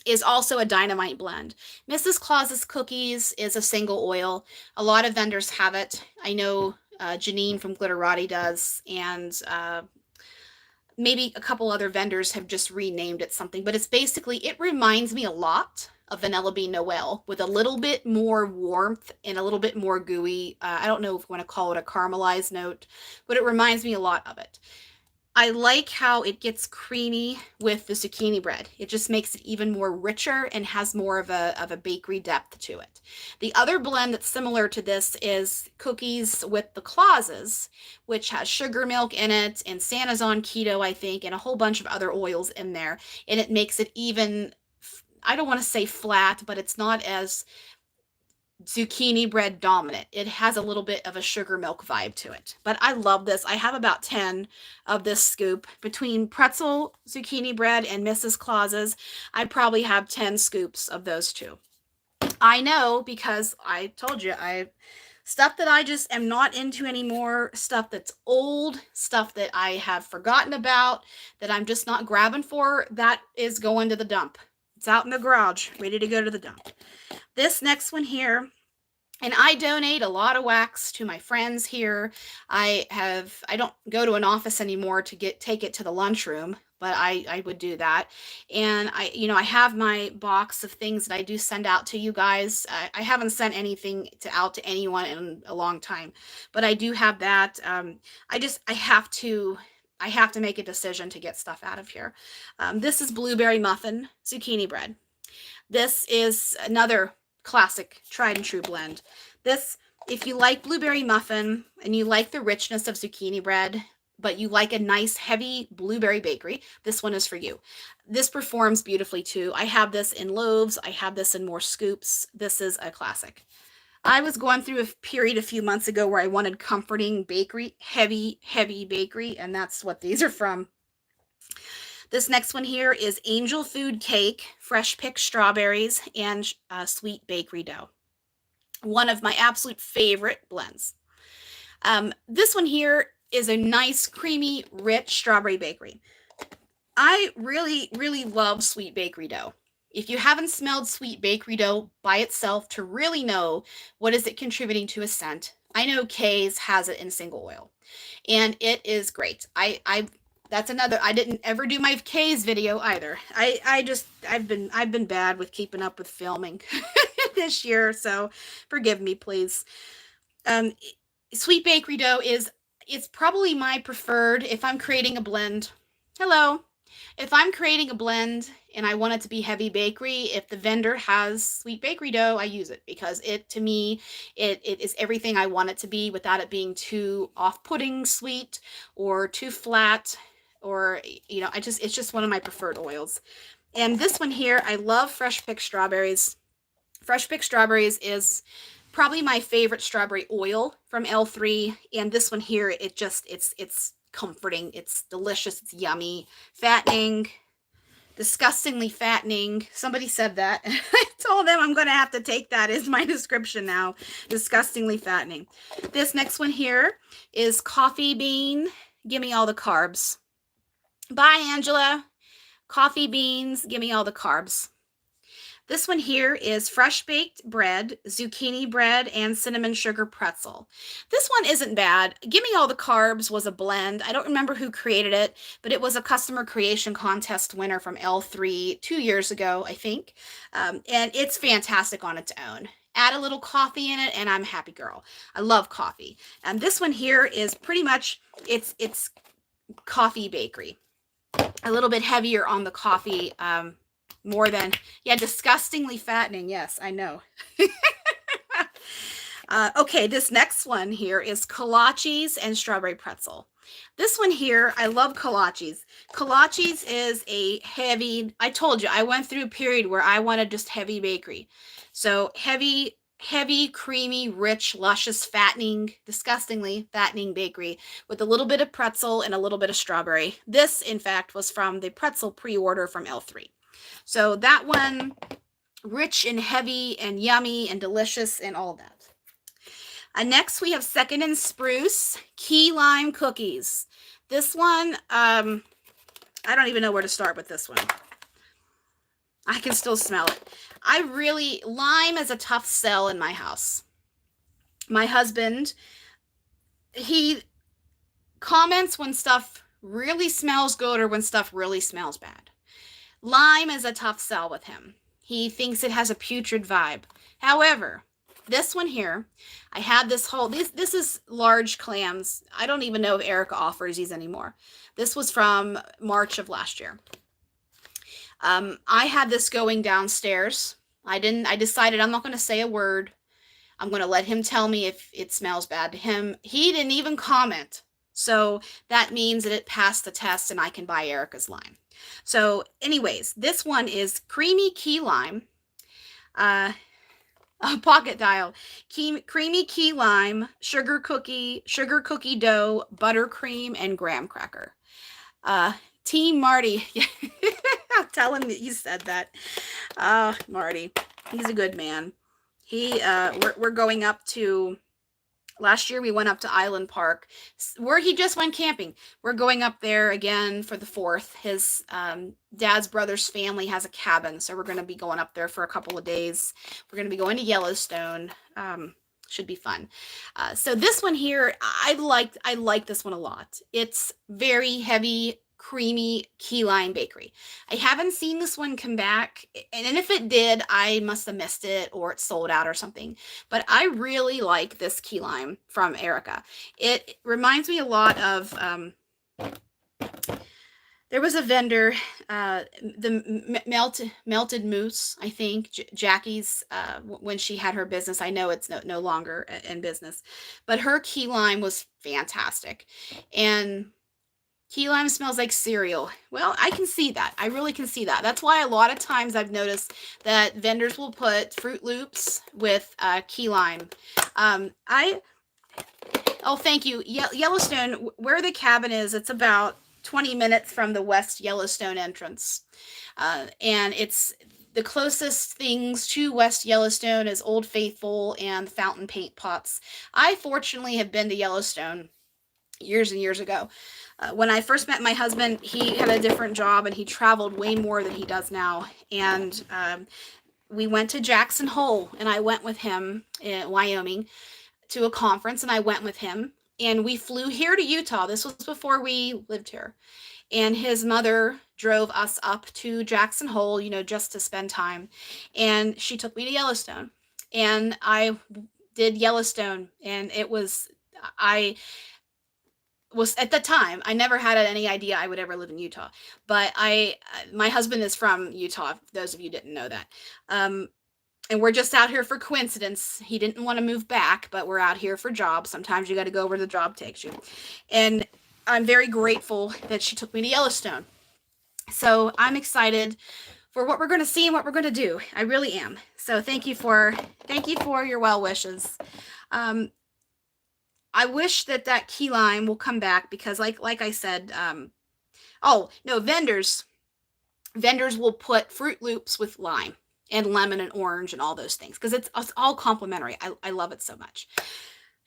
is also a dynamite blend. Mrs. Claus's Cookies is a single oil. A lot of vendors have it. I know Janine from Glitterati does, and maybe a couple other vendors have just renamed it something, but it's basically, it reminds me a lot of Vanilla Bean Noel with a little bit more warmth and a little bit more gooey. I don't know if you want to call it a caramelized note, but it reminds me a lot of it. I like how it gets creamy with the zucchini bread. It just makes it even more richer and has more of a bakery depth to it. The other blend that's similar to this is Cookies with the Clauses, which has sugar milk in it, and Santa's on keto, I think, and a whole bunch of other oils in there. And it makes it even, I don't want to say flat, but it's not as zucchini bread dominant. It has a little bit of a sugar milk vibe to it. But I love this. I have about 10 of this scoop. Between pretzel, zucchini bread, and Mrs. Claus's, I probably have 10 scoops of those two. I know because I told you Stuff that I just am not into anymore, stuff that's old, stuff that I have forgotten about, that I'm just not grabbing for, that is going to the dump. It's out in the garage, ready to go to the dump. This next one here, and I donate a lot of wax to my friends here. I don't go to an office anymore to take it to the lunchroom, but I would do that. And I have my box of things that I do send out to you guys. I haven't sent anything out to anyone in a long time, but I do have that. I have to make a decision to get stuff out of here. This is blueberry muffin zucchini bread. This is another classic tried and true blend. This, if you like blueberry muffin and you like the richness of zucchini bread, but you like a nice heavy blueberry bakery, this one is for you. This performs beautifully too. I have this in loaves. I have this in more scoops. This is a classic. I was going through a period a few months ago where I wanted comforting bakery, heavy bakery, and that's what these are from. This next one here is Angel Food Cake, fresh picked strawberries, and sweet bakery dough. One of my absolute favorite blends. This one here is a nice, creamy, rich strawberry bakery. I really, really love sweet bakery dough. If you haven't smelled sweet bakery dough by itself to really know what is it contributing to a scent, I know Kay's has it in single oil, and it is great. That's another. I didn't ever do my Kay's video either. I've been bad with keeping up with filming this year, so forgive me, please. Sweet bakery dough it's probably my preferred if I'm creating a blend. Hello. If I'm creating a blend and I want it to be heavy bakery, if the vendor has sweet bakery dough, I use it because to me, it is everything I want it to be without it being too off-putting sweet or too flat, or it's just one of my preferred oils. And this one here, I love fresh picked strawberries. Fresh picked strawberries is probably my favorite strawberry oil from L3, and this one here, it's comforting, it's delicious, it's yummy, fattening, disgustingly fattening. Somebody said that. I told them I'm going to have to take that as my description now. Disgustingly fattening. This next one here is coffee bean. Give me all the carbs. Bye, Angela. Coffee beans. Give me all the carbs. This one here is fresh baked bread, zucchini bread, and cinnamon sugar pretzel. This one isn't bad. Give Me All the Carbs was a blend. I don't remember who created it, but it was a customer creation contest winner from L3 2 years ago, I think. And it's fantastic on its own. Add a little coffee in it, and I'm a happy girl. I love coffee. And this one here is pretty much, it's coffee bakery. A little bit heavier on the coffee, more than, disgustingly fattening. Yes, I know. Okay, this next one here is kolaches and strawberry pretzel. This one here, I love kolaches. Kolaches is a heavy, I told you, I went through a period where I wanted just heavy bakery. So heavy, creamy, rich, luscious, fattening, disgustingly fattening bakery with a little bit of pretzel and a little bit of strawberry. This, in fact, was from the pretzel pre-order from L3. So that one, rich and heavy and yummy and delicious and all that. Next, we have Second and Spruce Key Lime Cookies. This one, I don't even know where to start with this one. I can still smell it. Lime is a tough sell in my house. My husband, he comments when stuff really smells good or when stuff really smells bad. Lime is a tough sell with him. He thinks it has a putrid vibe. However, this one here, I had this is large clams. I don't even know if Erica offers these anymore. This was from March of last year. I had this going downstairs. I decided I'm not going to say a word. I'm going to let him tell me if it smells bad to him. He didn't even comment. So that means that it passed the test and I can buy Erica's lime. So anyways, this one is creamy key lime, pocket dial, creamy key lime, sugar cookie dough, buttercream, and graham cracker. Team Marty. Tell him that you said that. Marty, he's a good man. We're going up to Last year we went up to Island Park, where he just went camping. We're going up there again for the 4th. His dad's brother's family has a cabin, so we're going to be going up there for a couple of days. We're going to be going to Yellowstone. Should be fun. So this one here, I like this one a lot. It's very heavy, creamy key lime bakery. I haven't seen this one come back, and if it did, I must have missed it or it's sold out or something. But I really like this key lime from Erica. It reminds me a lot of there was a vendor, the melted mousse, I think, Jackie's, when she had her business. I know it's no longer in business, but her key lime was fantastic. And key lime smells like cereal. Well, I can see that. I really can see that. That's why a lot of times I've noticed that vendors will put Fruit Loops with key lime. Oh, thank you. Yellowstone, where the cabin is, it's about 20 minutes from the West Yellowstone entrance. And it's the closest things to West Yellowstone is Old Faithful and the fountain paint pots. I fortunately have been to Yellowstone years and years ago. When I first met my husband, he had a different job and he traveled way more than he does now. And we went to Jackson Hole, and I went with him in Wyoming to a conference, and I went with him. And we flew here to Utah. This was before we lived here. And his mother drove us up to Jackson Hole, just to spend time. And she took me to Yellowstone. And I did Yellowstone. And I was, at the time, I never had any idea I would ever live in Utah. But my husband is from Utah, if those of you didn't know that. And we're just out here for coincidence. He didn't want to move back, but we're out here for jobs. Sometimes you got to go where the job takes you. And I'm very grateful that she took me to Yellowstone. So I'm excited for what we're going to see and what we're going to do. I really am. So thank you for your well wishes. I wish that key lime will come back, because like I said, vendors will put Fruit Loops with lime and lemon and orange and all those things, because it's all complimentary. I love it so much.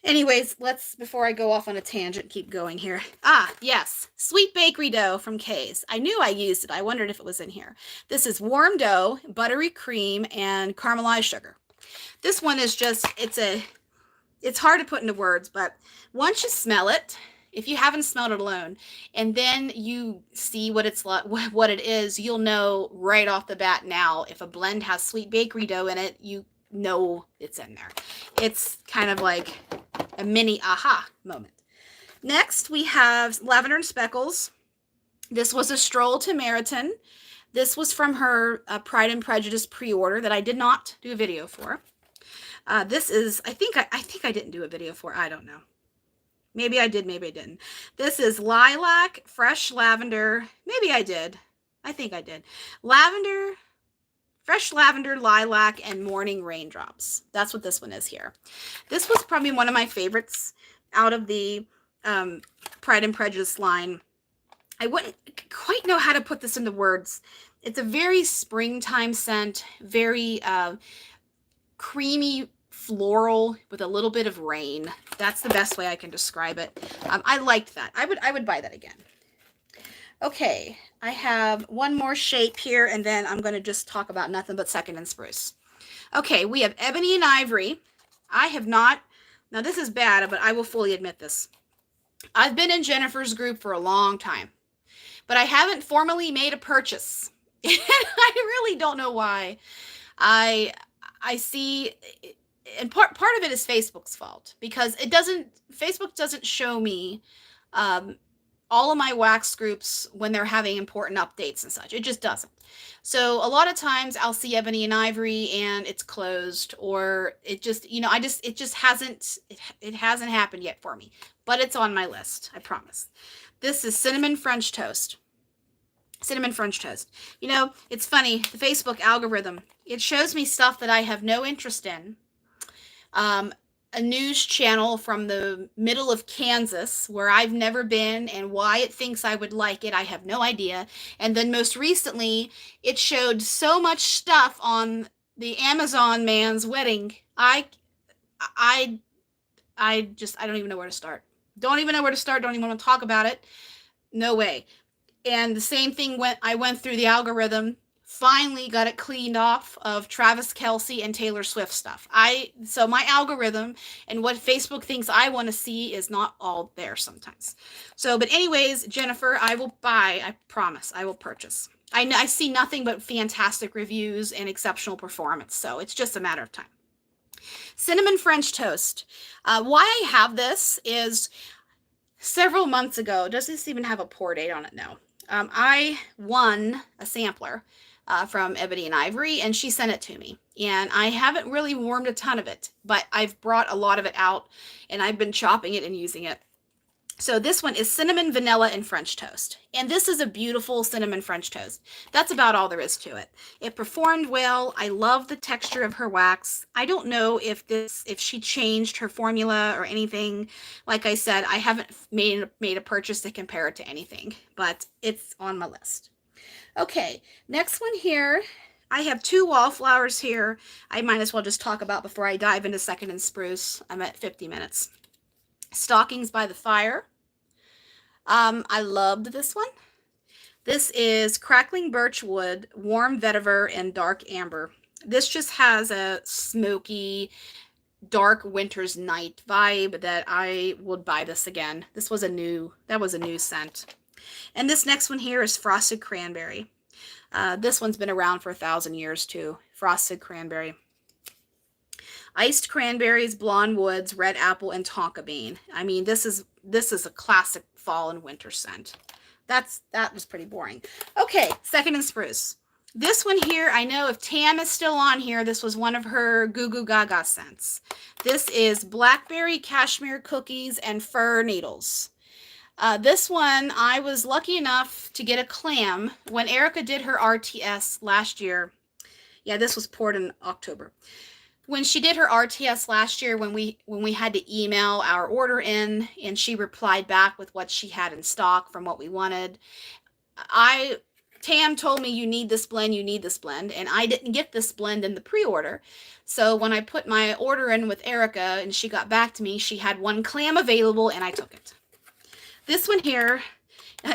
Anyways, before I go off on a tangent, keep going here. Yes, sweet bakery dough from Kay's. I knew I used it. I wondered if it was in here. This is warm dough, buttery cream, and caramelized sugar. This one is just, it's hard to put into words, but once you smell it, if you haven't smelled it alone, and then you see what it's like, what it is, you'll know right off the bat now. If a blend has sweet bakery dough in it, you know it's in there. It's kind of like a mini aha moment. Next, we have Lavender and Speckles. This was a stroll to Meriton. This was from her Pride and Prejudice pre-order that I did not do a video for. This is, I think I didn't do a video for. I don't know. Maybe I did, maybe I didn't. This is lilac, fresh lavender. Maybe I did. I think I did. Lavender, fresh lavender, lilac, and morning raindrops. That's what this one is here. This was probably one of my favorites out of the Pride and Prejudice line. I wouldn't quite know how to put this into words. It's a very springtime scent, very creamy, floral with a little bit of rain. That's the best way I can describe it. I liked that. I would buy that again. Okay, I have one more shape here, and then I'm going to just talk about nothing but Second and Spruce. Okay, we have Ebony and Ivory. I have not, now this is bad, but I will fully admit this. I've been in Jennifer's group for a long time, but I haven't formally made a purchase. I really don't know why. I see, and part of it is Facebook's fault, because Facebook doesn't show me all of my wax groups when they're having important updates and such. It just doesn't. So a lot of times I'll see Ebony and Ivory and it's closed, or it just, it just hasn't happened yet for me, but it's on my list. I promise. This is cinnamon French toast. Cinnamon French toast. It's funny, the Facebook algorithm, it shows me stuff that I have no interest in. A news channel from the middle of Kansas where I've never been, and why it thinks I would like it, I have no idea. And then most recently, it showed so much stuff on the Amazon man's wedding. I I don't even know where to start. Don't even know where to start. Don't even want to talk about it. No way. And the same thing I went through the algorithm, finally got it cleaned off of Travis Kelce and Taylor Swift stuff. So my algorithm and what Facebook thinks I want to see is not all there sometimes. So, but anyways, Jennifer, I will buy. I promise, I will purchase. I see nothing but fantastic reviews and exceptional performance, so it's just a matter of time. Cinnamon French toast. Why I have this is several months ago. Does this even have a pour date on it? No. I won a sampler from Ebony Ivory, and she sent it to me. And I haven't really warmed a ton of it, but I've brought a lot of it out, and I've been chopping it and using it. So this one is cinnamon, vanilla, and French toast. And this is a beautiful cinnamon French toast. That's about all there is to it. It performed well. I love the texture of her wax. I don't know if she changed her formula or anything. Like I said, I haven't made a purchase to compare it to anything, but it's on my list. Okay, next one here. I have 2 wallflowers here. I might as well just talk about before I dive into Second and Spruce. I'm at 50 minutes. Stockings by the Fire. I loved this one. This is Crackling Birchwood, Warm Vetiver, and Dark Amber. This just has a smoky, dark winter's night vibe that I would buy this again. That was a new scent. And this next one here is Frosted Cranberry. This one's been around for 1,000 years too. Frosted Cranberry. Iced Cranberries, Blonde Woods, Red Apple, and Tonka Bean. I mean, this is a classic fall and winter scent. That was pretty boring. Okay, Second and Spruce. This one here, I know if Tam is still on here, this was one of her Goo Goo Gaga scents. This is Blackberry, Cashmere Cookies, and Fir Needles. This one, I was lucky enough to get a clam when Erica did her RTS last year. Yeah, this was poured in October. When she did her RTS last year, when we had to email our order in, and she replied back with what she had in stock from what we wanted, Tam told me, you need this blend, and I didn't get this blend in the pre-order. So when I put my order in with Erica and she got back to me, she had 1 clam available, and I took it. This one here,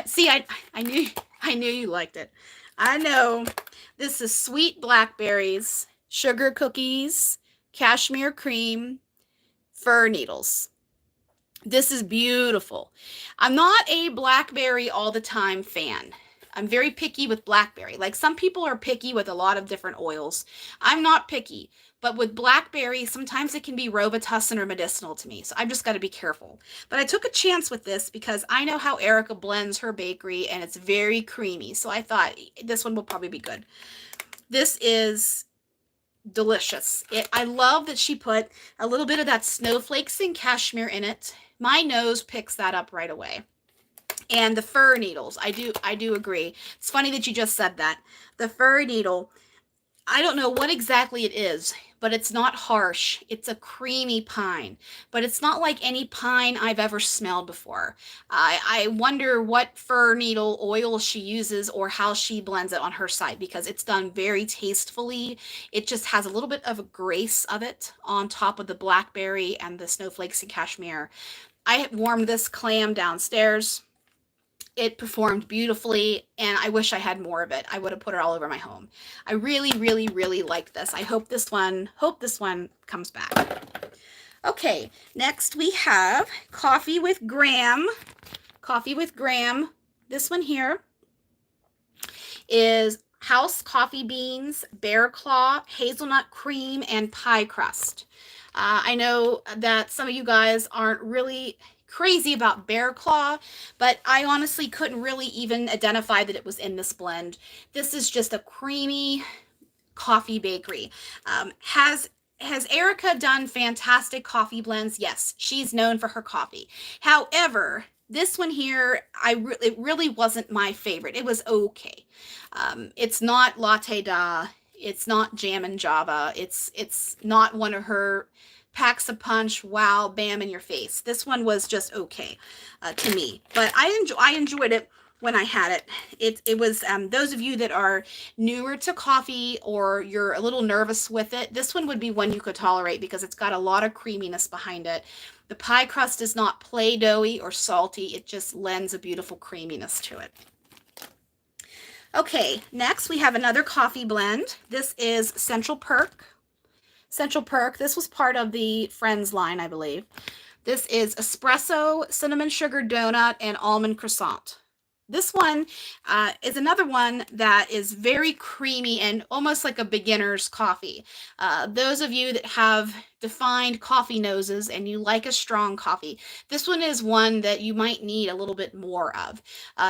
see, I knew you liked it. I know. This is Sweet Blackberries, Sugar Cookies, Cashmere Cream, Fir Needles. This is beautiful. I'm not a Blackberry all the time fan. I'm very picky with Blackberry. Like some people are picky with a lot of different oils. I'm not picky, but with Blackberry, sometimes it can be Robitussin or medicinal to me. So I've just got to be careful. But I took a chance with this because I know how Erica blends her bakery and it's very creamy. So I thought this one will probably be good. This is delicious. I love that she put a little bit of that snowflakes and cashmere in it. My nose picks that up right away. And the fir needles, I do agree. It's funny that you just said that. The fir needle, I don't know what exactly it is, but it's not harsh. It's a creamy pine, but it's not like any pine I've ever smelled before. I wonder what fir needle oil she uses or how she blends it on her side, because it's done very tastefully. It just has a little bit of a grace of it on top of the blackberry and the snowflakes and cashmere. I warmed this clam downstairs. It performed beautifully, and I wish I had more of it. I would have put it all over my home. I really, really, really like this. I hope this one comes back. Okay, next we have Coffee with Graham. Coffee with Graham. This one here is house coffee beans, bear claw, hazelnut cream, and pie crust. I know that some of you guys aren't really crazy about bear claw, but I honestly couldn't really even identify that it was in this blend. This is just a creamy coffee bakery. Has Erica done fantastic coffee blends? Yes, she's known for her coffee. However, this one here, it really wasn't my favorite. It was okay. It's not Latte Da. It's not Jam and Java. It's not one of her packs a punch, wow, bam in your face. This one was just okay to me, but I enjoyed it when I had it. It was those of you that are newer to coffee or you're a little nervous with it, this one would be one you could tolerate because it's got a lot of creaminess behind it. The pie crust is not play-doughy or salty. It just lends a beautiful creaminess to it. Okay, next we have another coffee blend. This is Central Perk. Central Perk, this was part of the Friends line, I believe. This is espresso, cinnamon sugar donut, and almond croissant. This one is another one that is very creamy and almost like a beginner's coffee. Those of you that have defined coffee noses and you like a strong coffee, this one is one that you might need a little bit more of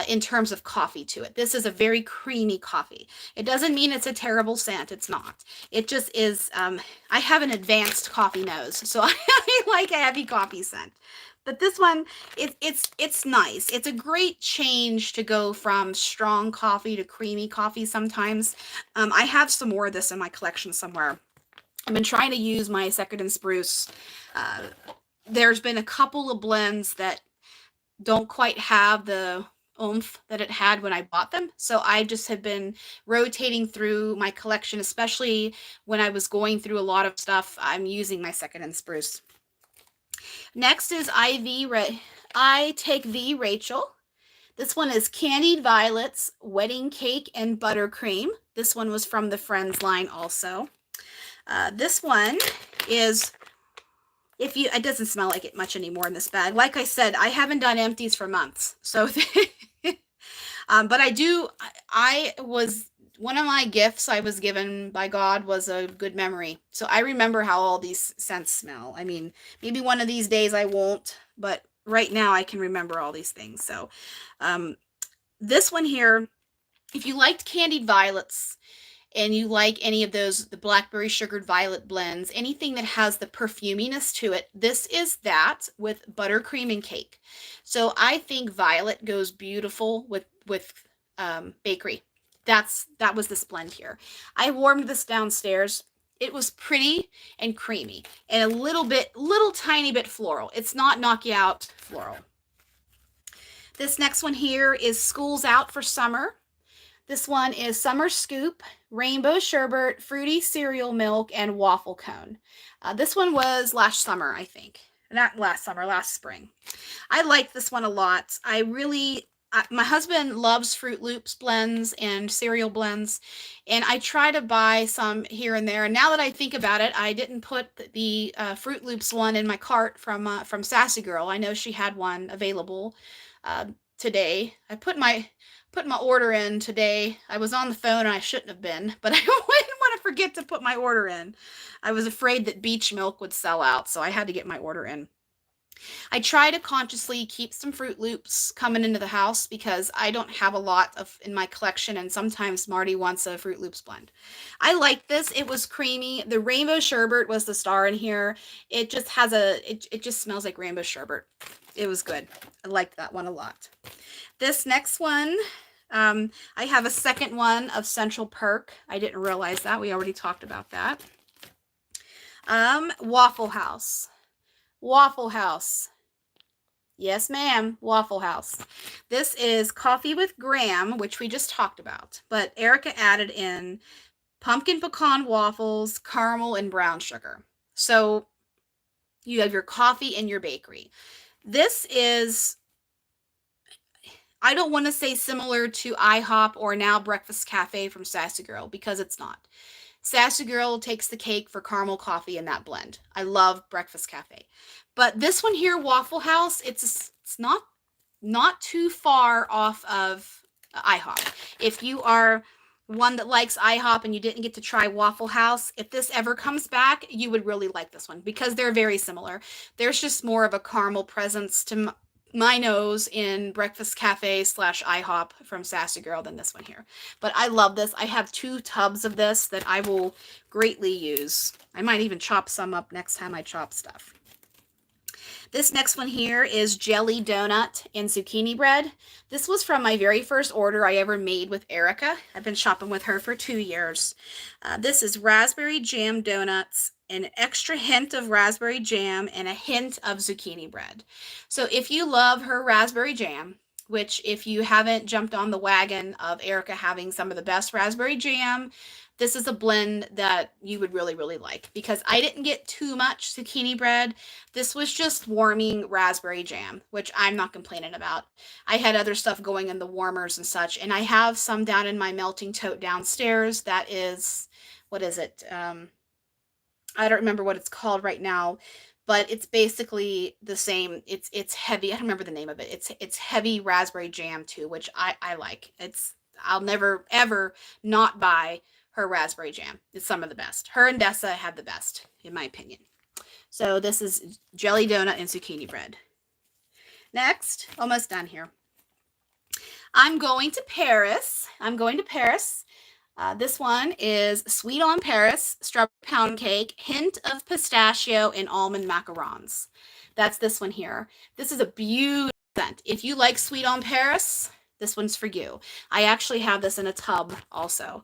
in terms of coffee to it. This is a very creamy coffee. It doesn't mean it's a terrible scent. It's not. It just is, I have an advanced coffee nose, so I like a heavy coffee scent. But this one, it's nice. It's a great change to go from strong coffee to creamy coffee sometimes. I have some more of this in my collection somewhere. I've been trying to use my Second and Spruce. There's been a couple of blends that don't quite have the oomph that it had when I bought them. So I just have been rotating through my collection, especially when I was going through a lot of stuff. I'm using my Second and Spruce. Next is I Take Thee, Rachel. This one is Candied Violets, Wedding Cake, and Buttercream. This one was from the Friends line also. This one is, it doesn't smell like it much anymore in this bag. Like I said, I haven't done empties for months. So, but one of my gifts I was given by God was a good memory. So I remember how all these scents smell. I mean, maybe one of these days I won't, but right now I can remember all these things. So this one here, if you liked Candied Violets and you like any of those, the Blackberry Sugared Violet blends, anything that has the perfuminess to it, this is that with buttercream and cake. So I think violet goes beautiful with bakery. That was this blend here. I warmed this downstairs. It was pretty and creamy and a little tiny bit floral. It's not knock you out floral. This next one here is School's Out for Summer. This one is Summer Scoop, Rainbow Sherbet, Fruity Cereal Milk, and Waffle Cone. This one was last summer, I think. Not last summer, last spring. I like this one a lot. My husband loves Fruit Loops blends and cereal blends, and I try to buy some here and there. And now that I think about it, I didn't put the Fruit Loops one in my cart from Sassy Girl. I know she had one available today. I put my order in today. I was on the phone and I shouldn't have been, but I didn't want to forget to put my order in. I was afraid that beach milk would sell out, so I had to get my order in. I try to consciously keep some Fruit Loops coming into the house because I don't have a lot in my collection, and sometimes Marty wants a Fruit Loops blend. I like this. It was creamy. The Rainbow Sherbet was the star in here. It just has it just smells like rainbow sherbet. It was good. I liked that one a lot. This next one, I have a second one of Central Perk. I didn't realize that. We already talked about that. Waffle House. Waffle House. Yes, ma'am. Waffle House. This is Coffee with Graham, which we just talked about. But Erica added in pumpkin pecan waffles, caramel, and brown sugar. So you have your coffee and your bakery. This is, I don't want to say similar to IHOP or now Breakfast Cafe from Sassy Girl, because it's not. Sassy Girl takes the cake for caramel coffee in that blend. I love Breakfast Cafe. But this one here, Waffle House, it's not too far off of IHOP. If you are one that likes IHOP and you didn't get to try Waffle House, if this ever comes back, you would really like this one because they're very similar. There's just more of a caramel presence to my nose in Breakfast Cafe / IHOP from Sassy Girl than this one here. But I love this. I have 2 tubs of this that I will greatly use. I might even chop some up next time I chop stuff. This next one here is Jelly Donut and Zucchini Bread. This was from my very first order I ever made with Erica. I've been shopping with her for 2 years. This is raspberry jam donuts, an extra hint of raspberry jam, and a hint of zucchini bread. So if you love her raspberry jam, which if you haven't jumped on the wagon of Erica having some of the best raspberry jam this is a blend that you would really, really like because I didn't get too much zucchini bread. This was just warming raspberry jam, which I'm not complaining about. I had other stuff going in the warmers and such, and I have some down in my melting tote downstairs that is, what is it? I don't remember what it's called right now, but it's basically the same. It's heavy. I don't remember the name of it. It's heavy raspberry jam too, which I like. I'll never ever not buy her raspberry jam. It's some of the best. Her and Dessa have the best, in my opinion. So this is jelly donut and zucchini bread. Next, almost done here. I'm going to Paris. This one is Sweet on Paris, strawberry pound cake, hint of pistachio, and almond macarons. That's this one here. This is a beautiful scent. If you like Sweet on Paris, this one's for you. I actually have this in a tub also.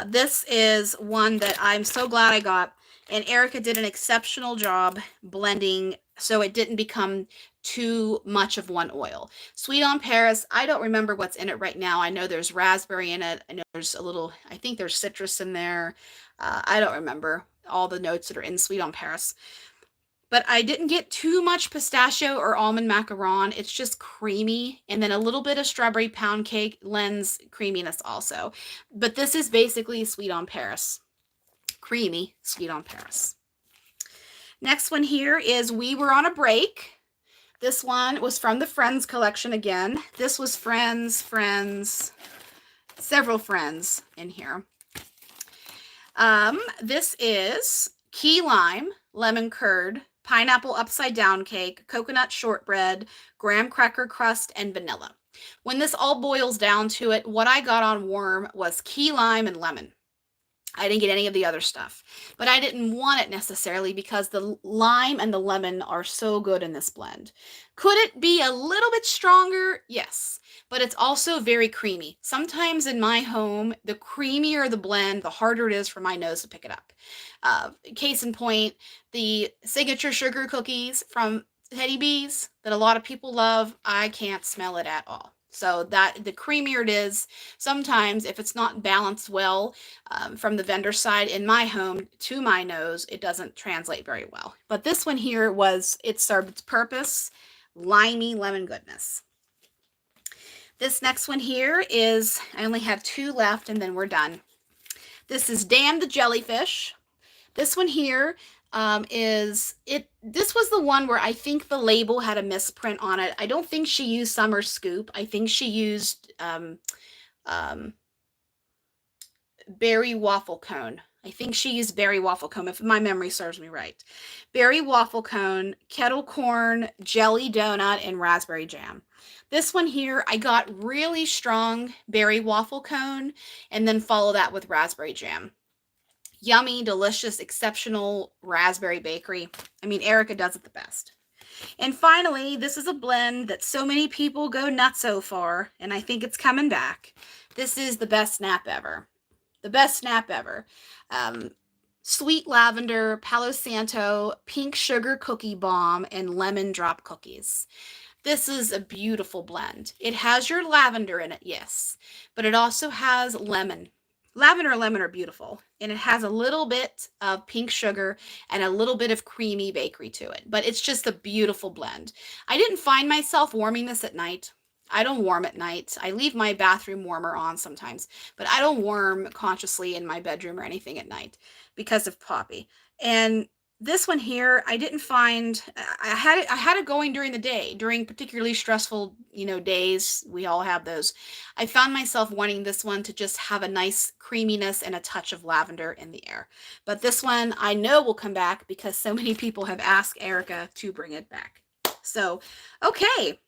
This is one that I'm so glad I got. And Erica did an exceptional job blending so it didn't become too much of one oil. Sweet on Paris, I don't remember what's in it right now. I know there's raspberry in it. I know there's a little, I think there's citrus in there. I don't remember all the notes that are in Sweet on Paris. But I didn't get too much pistachio or almond macaron. It's just creamy. And then a little bit of strawberry pound cake lends creaminess also. But this is basically Sweet on Paris. Creamy Sweet on Paris. Next one here is We Were on a Break. This one was from the Friends collection again. This was several friends in here. This is key lime, lemon curd, pineapple upside down cake, coconut shortbread, graham cracker crust, and vanilla. When this all boils down to it, what I got on warm was key lime and lemon. I didn't get any of the other stuff, but I didn't want it necessarily because the lime and the lemon are so good in this blend. Could it be a little bit stronger? Yes, but it's also very creamy. Sometimes in my home, the creamier the blend, the harder it is for my nose to pick it up. Case in point, the signature sugar cookies from Teddy Bees that a lot of people love, I can't smell it at all. So that the creamier it is, sometimes if it's not balanced well from the vendor side in my home to my nose, it doesn't translate very well. But this one here it served its purpose, limey lemon goodness. This next one here is, I only have 2 left and then we're done. This is Damn the Jellyfish. This one here this was the one where I think the label had a misprint on it. I don't think she used Summer Scoop. I think she used Berry Waffle Cone. I think she used Berry Waffle Cone, if my memory serves me right. Berry Waffle Cone, kettle corn, jelly donut, and raspberry jam. This one here, I got really strong Berry Waffle Cone and then follow that with raspberry jam. Yummy, delicious, exceptional raspberry bakery. I mean, Erica does it the best. And finally, this is a blend that so many people go nutso for, and I think it's coming back. This is the best snap ever. The best snap ever. Sweet lavender, Palo Santo, pink sugar cookie bomb, and lemon drop cookies. This is a beautiful blend. It has your lavender in it, yes, but it also has lemon. Lavender and lemon are beautiful, and it has a little bit of pink sugar and a little bit of creamy bakery to it, but it's just a beautiful blend. I didn't find myself warming this at night. I don't warm at night. I leave my bathroom warmer on sometimes, but I don't warm consciously in my bedroom or anything at night because of Poppy. And this one here, I didn't find, I had it going during the day, during particularly stressful, days. We all have those. I found myself wanting this one to just have a nice creaminess and a touch of lavender in the air. But this one I know will come back because so many people have asked Erica to bring it back. So, okay.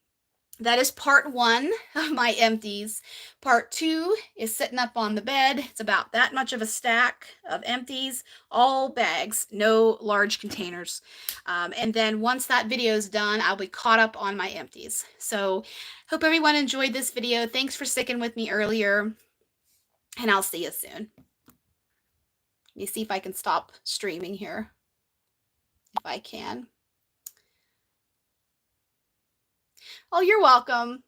That is part 1 of my empties. Part 2 is sitting up on the bed. It's about that much of a stack of empties, all bags, no large containers. And then once that video is done, I'll be caught up on my empties. So hope everyone enjoyed this video. Thanks for sticking with me earlier, and I'll see you soon. Let me see if I can stop streaming here. If I can. Oh, you're welcome.